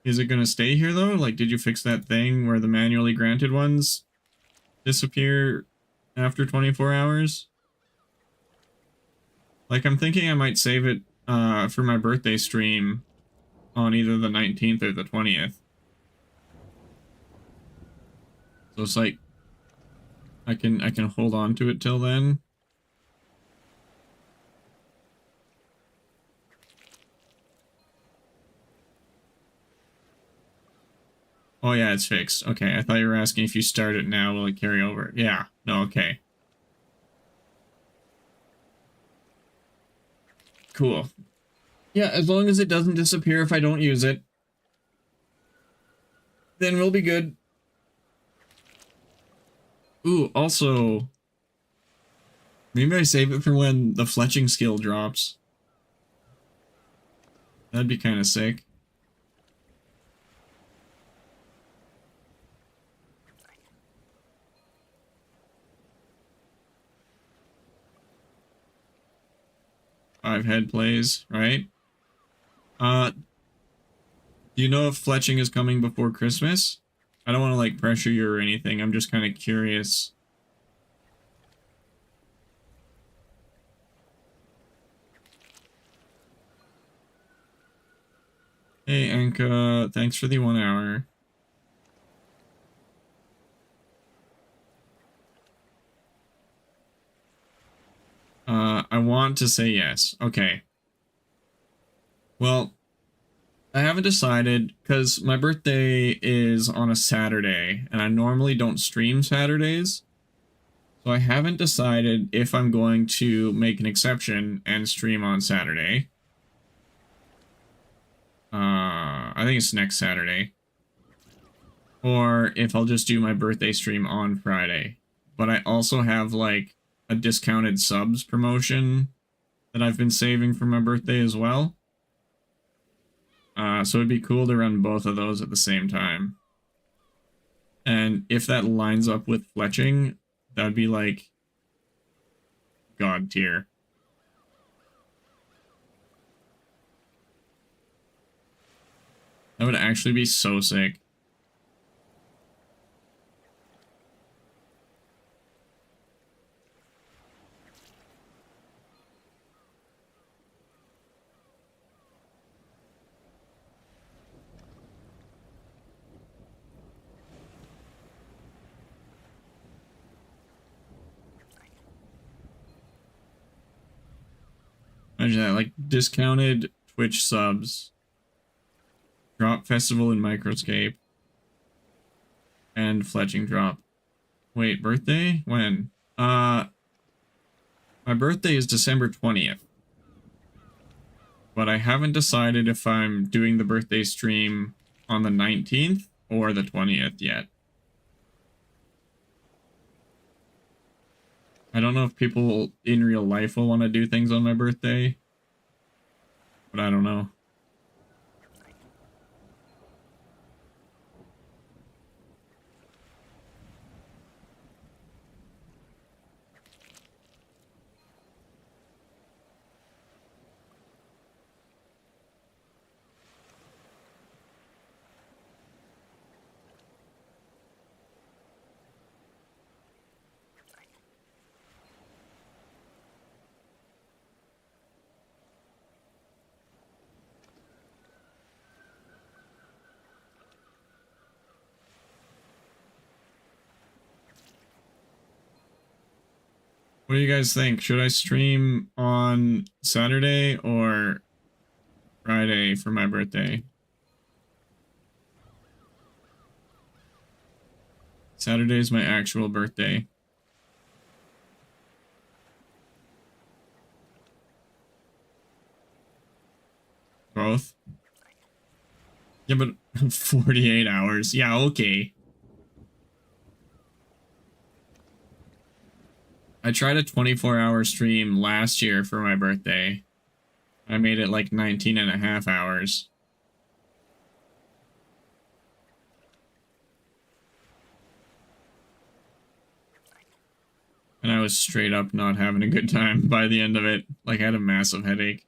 gonna stay here, though? Like, did you fix that thing where the manually granted ones disappear after 24 hours? Like, I'm thinking I might save it for my birthday stream on either the 19th or the 20th. So it's like, I can hold on to it till then. Oh yeah, it's fixed. Okay, I thought you were asking if you start it now, will it carry over? Yeah, no, okay. Cool. Yeah, as long as it doesn't disappear if I don't use it, then we'll be good. Ooh, also, maybe I save it for when the fletching skill drops. That'd be kind of sick. Five head plays, right? Do you know if fletching is coming before Christmas? I don't want to like pressure you or anything. I'm just kind of curious. Hey, Anka, thanks for the 1 hour. I want to say yes. Okay. Well, I haven't decided because my birthday is on a Saturday and I normally don't stream Saturdays. So I haven't decided if I'm going to make an exception and stream on Saturday. I think it's next Saturday. Or if I'll just do my birthday stream on Friday. But I also have like a discounted subs promotion that I've been saving for my birthday as well. So it'd be cool to run both of those at the same time. And if that lines up with fletching, that'd be like God tier. That would actually be so sick. Imagine that, like, discounted Twitch subs, drop festival in Microscape, and fletching drop. Wait, birthday? When? My birthday is December 20th. But I haven't decided if I'm doing the birthday stream on the 19th or the 20th yet. I don't know if people in real life will want to do things on my birthday, but I don't know. What do you guys think? Should I stream on Saturday or Friday for my birthday? Saturday is my actual birthday. Both? Yeah, but 48 hours. Yeah, okay. I tried a 24-hour stream last year for my birthday. I made it like 19 and a half hours. And I was straight up not having a good time by the end of it. Like, I had a massive headache.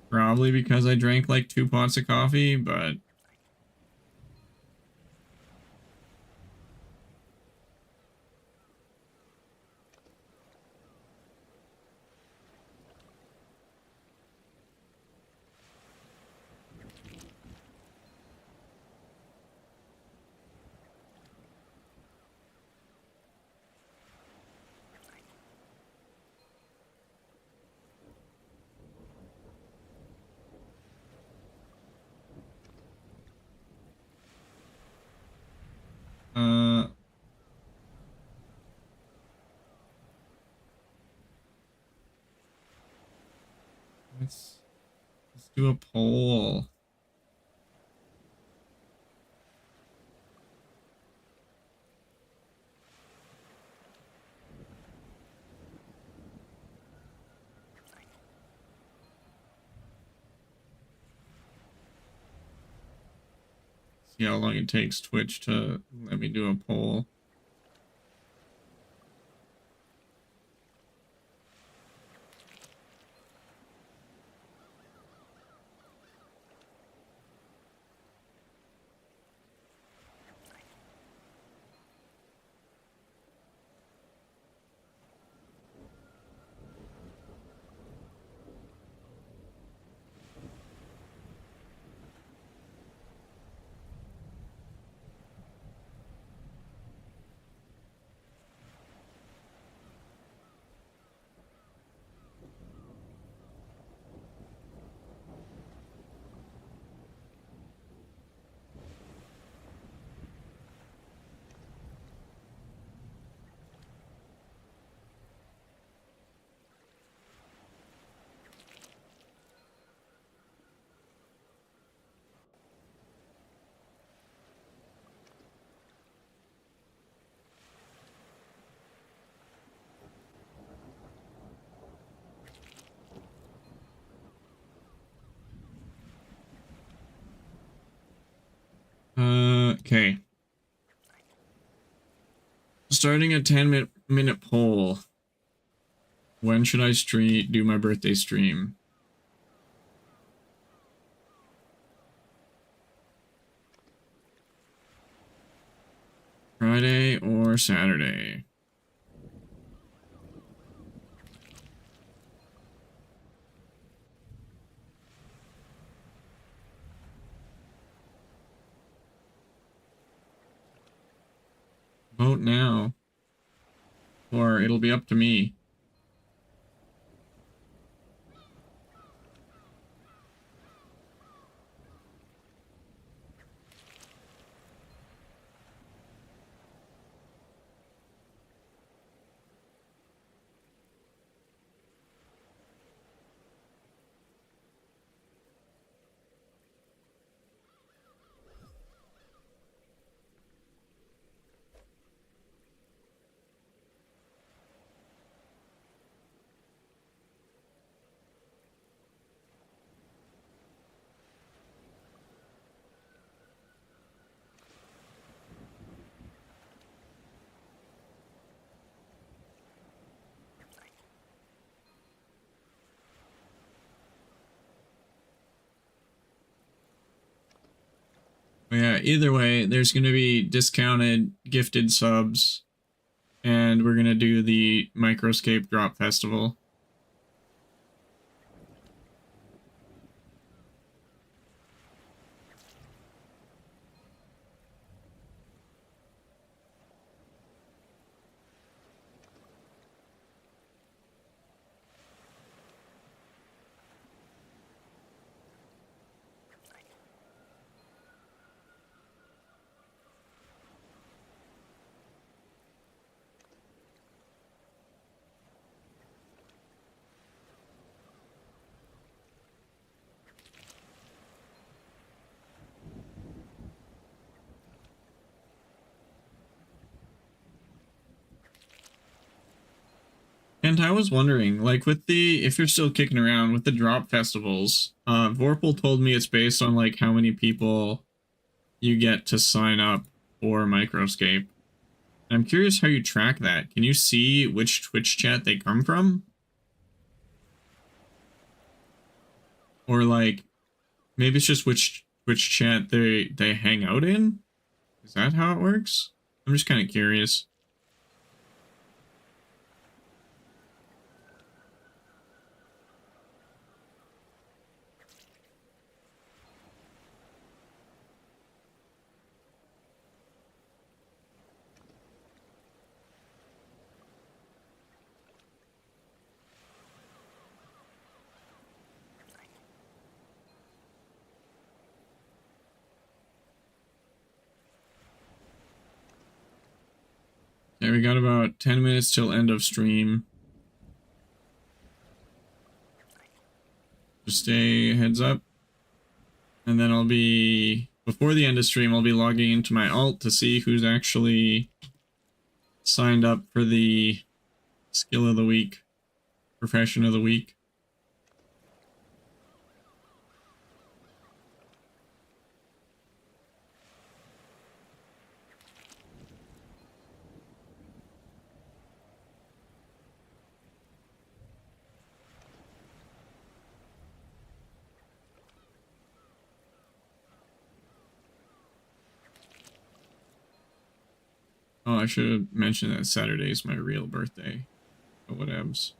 Probably because I drank like 2 pots of coffee, but... Uh... Let's do a poll. See how long it takes Twitch to let me do a poll. Okay. Starting a 10-minute poll. When should I do my birthday stream? Friday or Saturday? Vote now, or it'll be up to me. But yeah, either way, there's going to be discounted gifted subs, and we're going to do the Microscape Drop Festival. Kent, I was wondering, like with the, if you're still kicking around with the drop festivals, Vorpal told me it's based on like how many people you get to sign up for Microscape. I'm curious how you track that. Can you see which Twitch chat they come from? Or like, maybe it's just which Twitch chat they hang out in? Is that how it works? I'm just kind of curious. Okay, we got about 10 minutes till end of stream. Just stay heads up. And then I'll be, before the end of stream, I'll be logging into my alt to see who's actually signed up for the skill of the week, profession of the week. Oh, I should have mentioned that Saturday is my real birthday. But whatevs.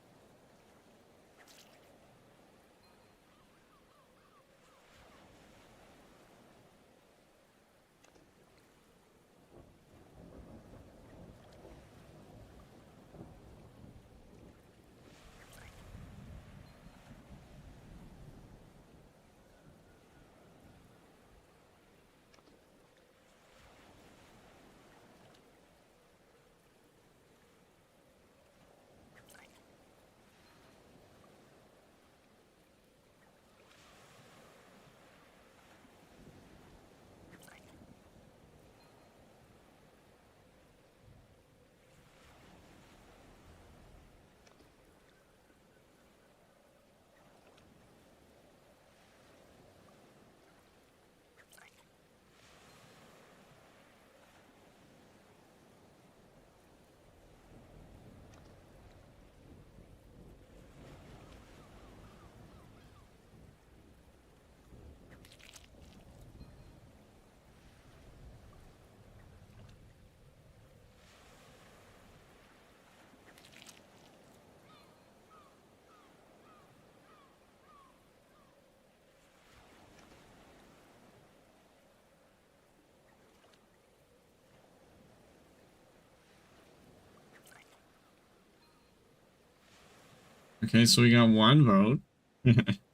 Okay, so we got one vote.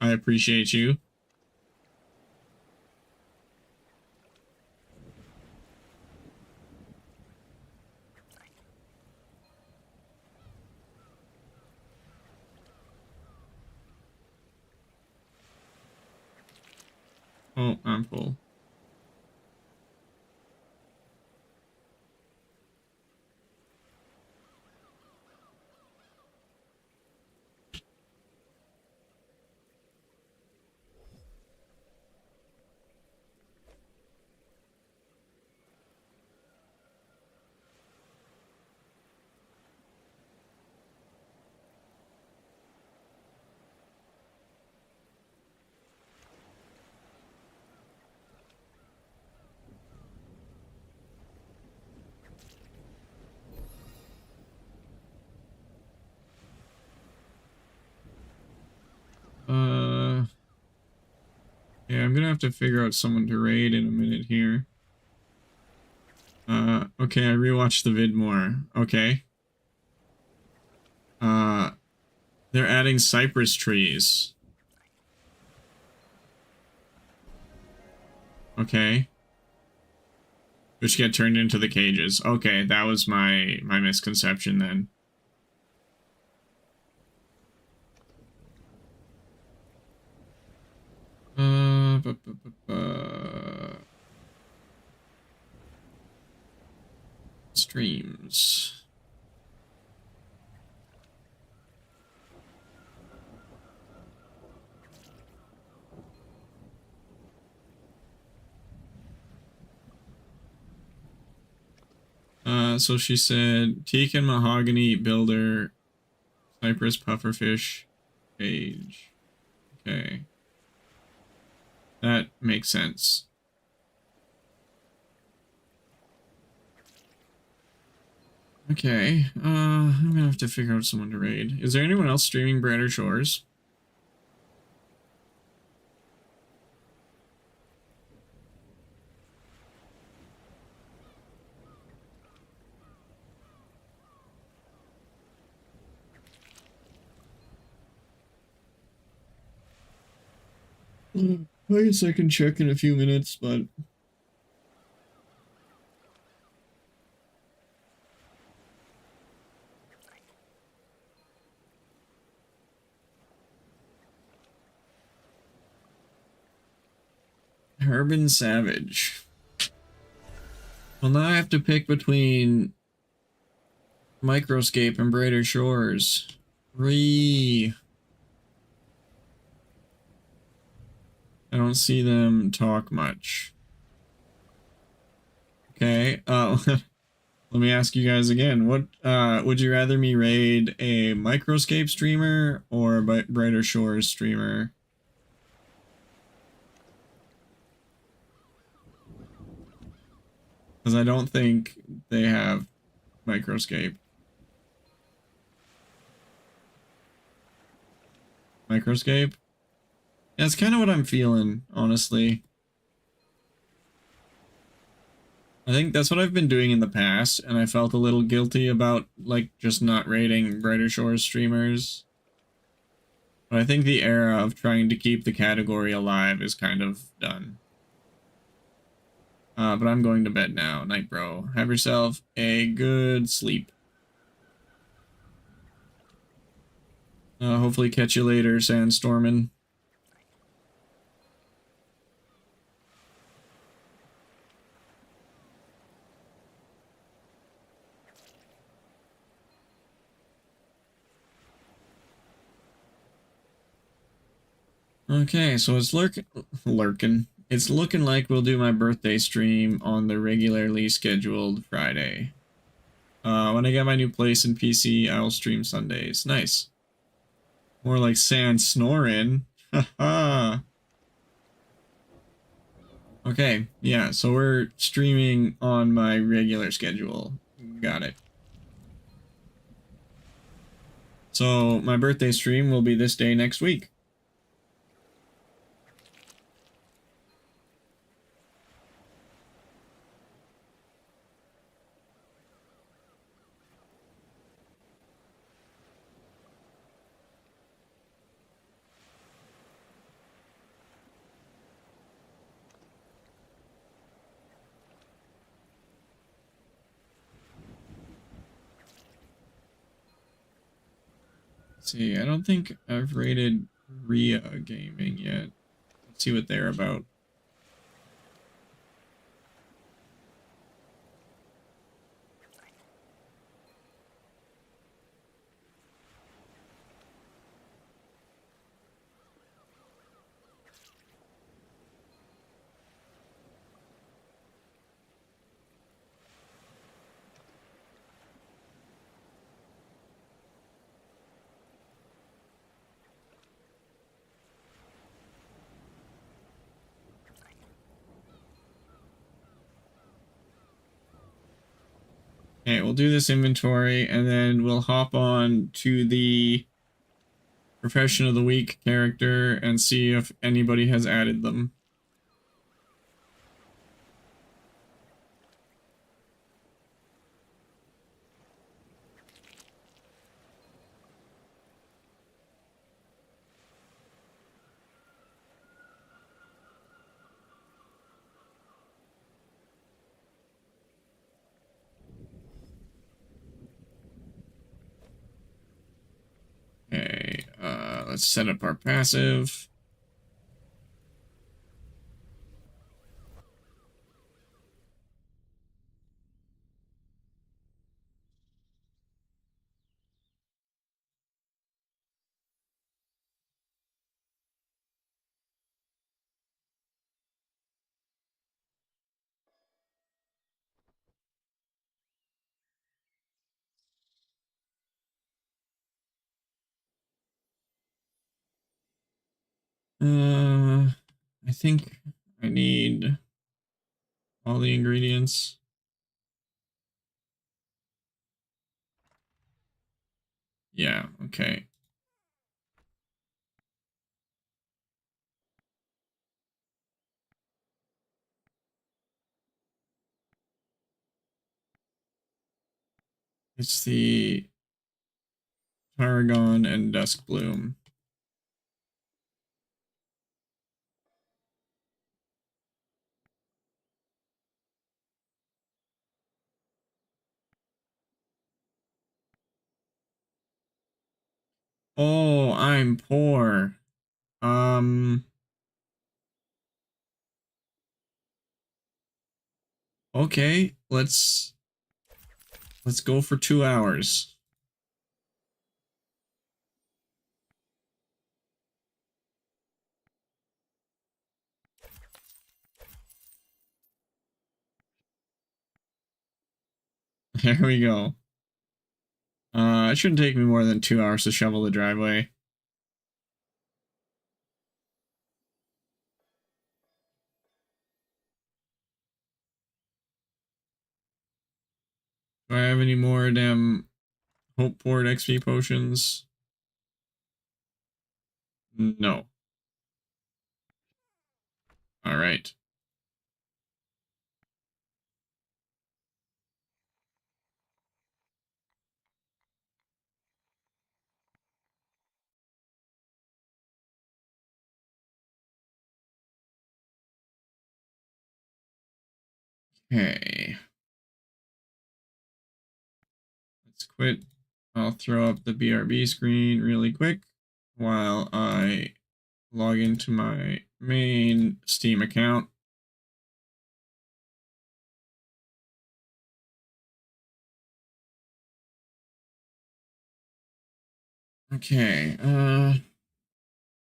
I appreciate you. Oh, I'm full. Yeah, I'm gonna have to figure out someone to raid in a minute here. Okay, I rewatched the vid more. Okay. They're adding cypress trees. Okay. Which get turned into the cages. Okay, that was my misconception then. Streams. So she said teak and mahogany builder, cypress pufferfish, page. Okay. That makes sense. Okay, I'm gonna have to figure out someone to raid. Is there anyone else streaming Brighter Shores? I guess I can check in a few minutes, but... Urban Savage. Well, now I have to pick between Microscape and Brighter Shores. I don't see them talk much. Okay, let me ask you guys again. What would you rather me raid a Microscape streamer or a Brighter Shores streamer? Because I don't think they have Microscape. Microscape? That's kind of what I'm feeling, honestly. I think that's what I've been doing in the past, and I felt a little guilty about, like, just not rating Brighter Shores streamers. But I think the era of trying to keep the category alive is kind of done. But I'm going to bed now. Night, bro. Have yourself a good sleep. Hopefully catch you later, Sandstormin'. Okay, so it's lurking. It's looking like we'll do my birthday stream on the regularly scheduled Friday. When I get my new place in PC, I'll stream Sundays. Nice. More like sand snoring. Haha. Okay, yeah, so we're streaming on my regular schedule. Got it. So my birthday stream will be this day next week. Let's see, I don't think I've rated Ria Gaming yet. Let's see what they're about. Okay, we'll do this inventory and then we'll hop on to the Profession of the Week character and see if anybody has added them. Okay, let's set up our passive. I think I need all the ingredients. Yeah, okay. It's the Tarragon and Dusk Bloom. Oh, I'm poor. Um, okay, let's go for 2 hours. There we go. It shouldn't take me more than 2 hours to shovel the driveway. Do I have any more damn Hopeport XP potions? No. Alright. Okay. Let's quit. I'll throw up the BRB screen really quick while I log into my main Steam account. Okay,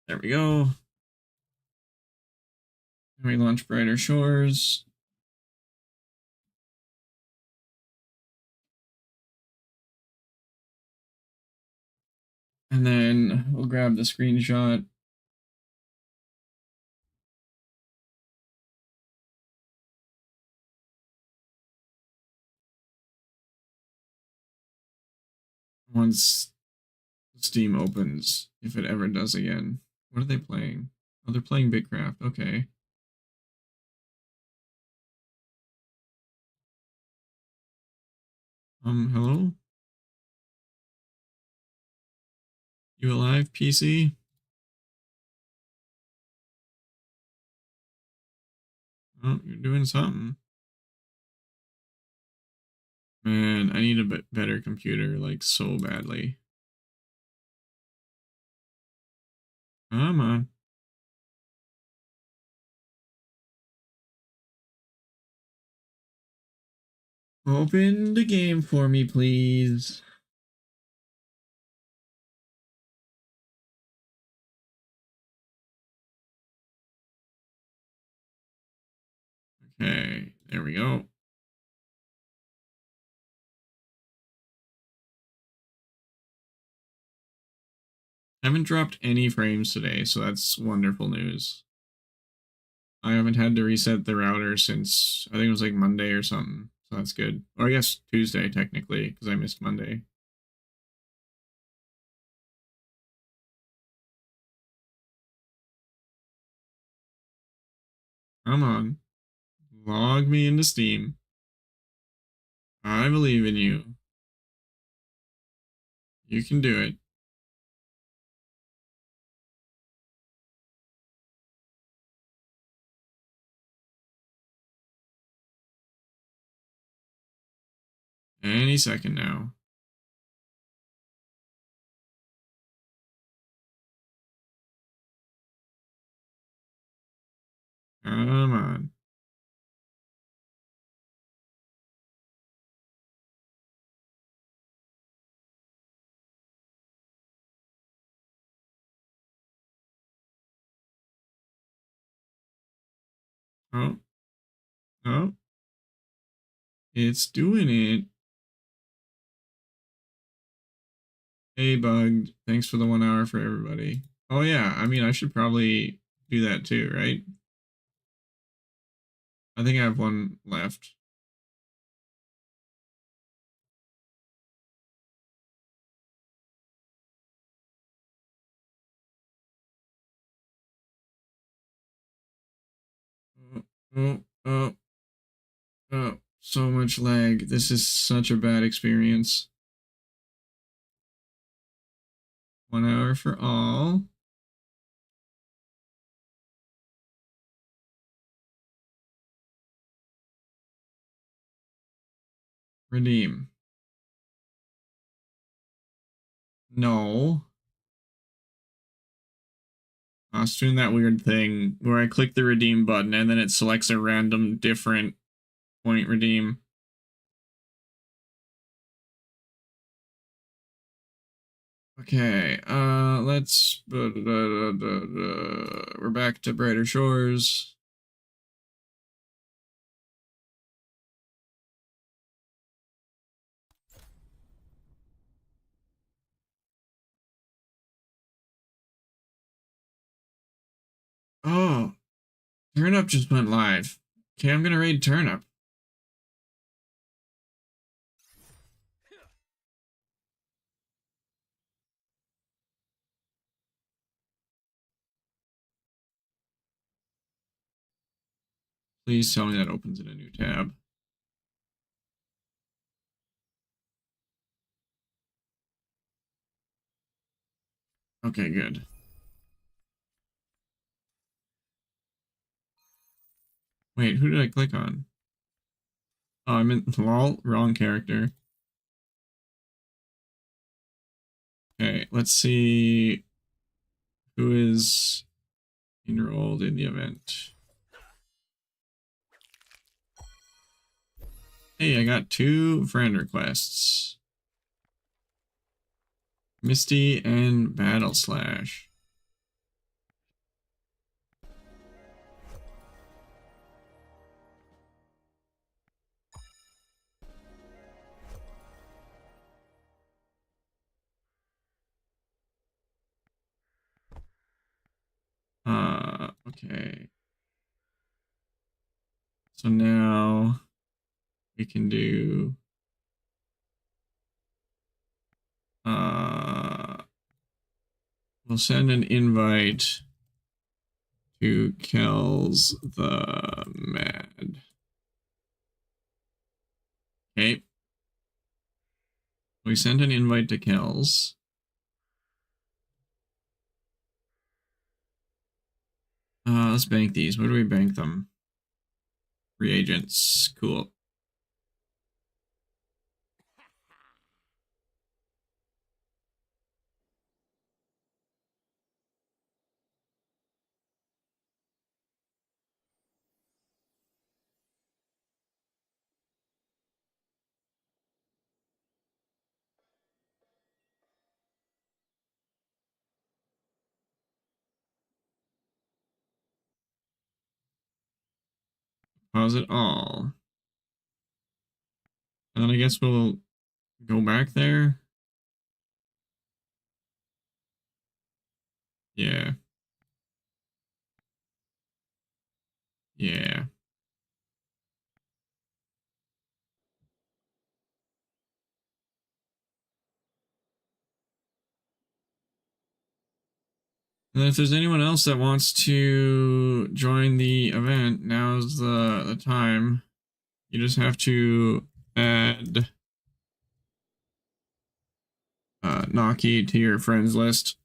there we go. We launch Brighter Shores. And then we'll grab the screenshot. Once Steam opens, if it ever does again. What are they playing? Oh, they're playing Bitcraft. Okay. Hello? You alive, PC? Oh, you're doing something. Man, I need a bit better computer, like, so badly. Come on. Open the game for me, please. Okay, there we go. Haven't dropped any frames today, so that's wonderful news. I haven't had to reset the router since I think it was like Monday or something, so that's good. Or I guess Tuesday technically, because I missed Monday. Come on, log me into Steam. I believe in you. You can do it. Any second now. Come on. Oh, oh, it's doing it. Hey, Bug. Thanks for the 1 hour for everybody. Oh, yeah. I mean, I should probably do that too, right? I think I have one left. Oh, so much lag. This is such a bad experience. 1 hour for all. Redeem. No. I was doing that weird thing where I click the redeem button and then it selects a random different point redeem. Okay, let's... We're back to Brighter Shores. Oh, Turnip just went live. Okay, I'm gonna raid Turnip. Please tell me that opens in a new tab. Okay, good. Wait, who did I click on? Oh, I'm in lol, wrong character. Okay, let's see who is enrolled in the event. Hey, I got 2 friend requests. Misty and Battle Slash. Okay. So now we can do we'll send an invite to Kells the Mad. Okay. We sent an invite to Kells. Let's bank these. Where do we bank them? Reagents. Cool. Pause it all. And then I guess we'll go back there. Yeah. Yeah. And if there's anyone else that wants to join the event, now's the time. You just have to add Naki to your friends list.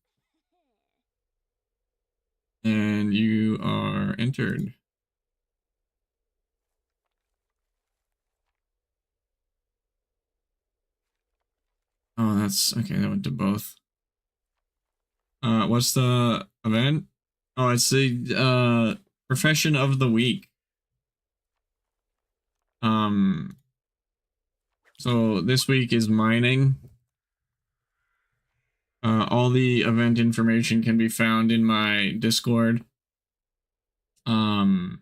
And you are entered. Oh, that's okay. That went to both. What's the event? Oh, it's the profession of the week. So this week is mining. All the event information can be found in my Discord. But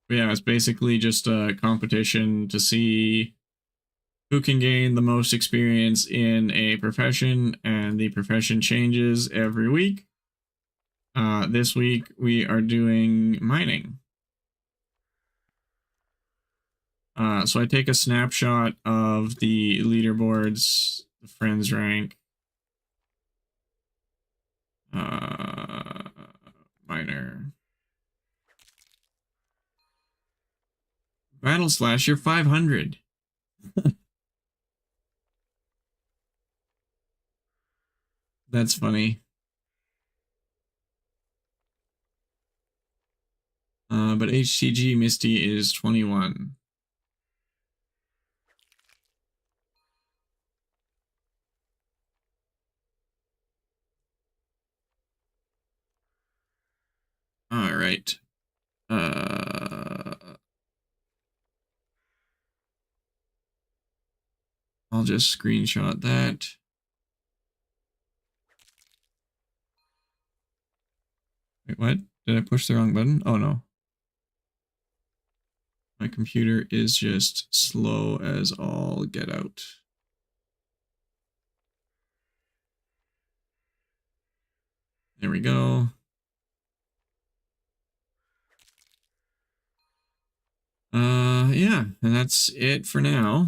yeah, it's basically just a competition to see who can gain the most experience in a profession, and the profession changes every week. This week we are doing mining. So I take a snapshot of the leaderboards, the friends rank, miner. Battle Slash, you're 500. That's funny. But HCG Misty is 21. All right. I'll just screenshot that. Wait, what? Did I push the wrong button? Oh no. My computer is just slow as all get out. There we go. Yeah, and that's it for now.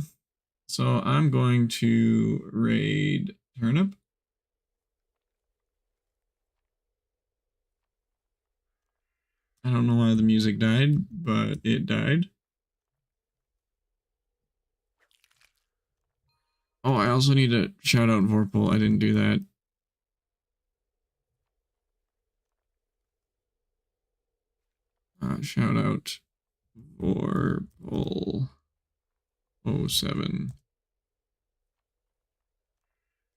So I'm going to raid Turnip. I don't know why the music died, but it died. Oh, I also need to shout out Vorpal. I didn't do that. Shout out Vorpal 07.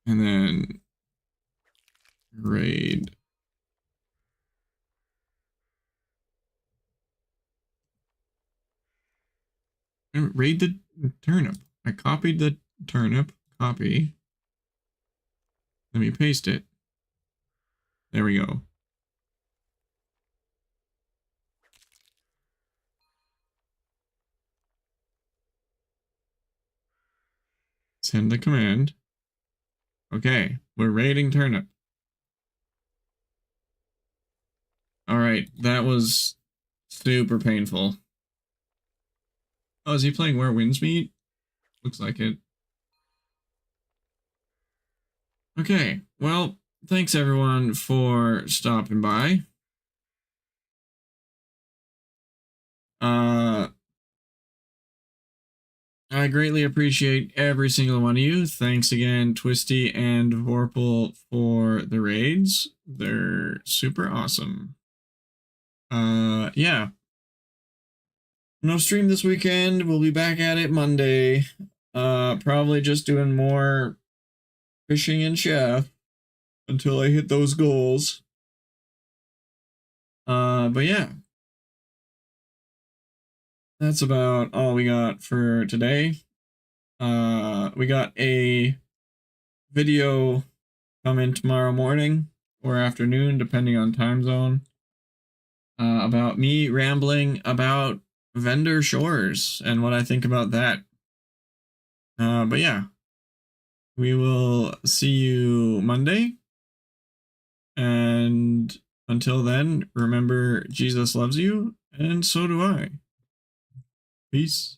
And then raid. Raid the turnip. I copied the turnip. Copy. Let me paste it. There we go. Send the command. Okay, we're raiding turnip. All right, that was super painful. Oh, is he playing Where Winds Meet? Looks like it. Okay, well, thanks everyone for stopping by. I greatly appreciate every single one of you. Thanks again, Twisty and Vorpal, for the raids. They're super awesome. Yeah. No stream this weekend. We'll be back at it Monday. Probably just doing more fishing and chef until I hit those goals. But yeah. That's about all we got for today. We got a video coming tomorrow morning or afternoon, depending on time zone, about me rambling about Vendor Shores and what I think about that. But yeah, we will see you Monday. And until then, remember, Jesus loves you, and so do I. Peace.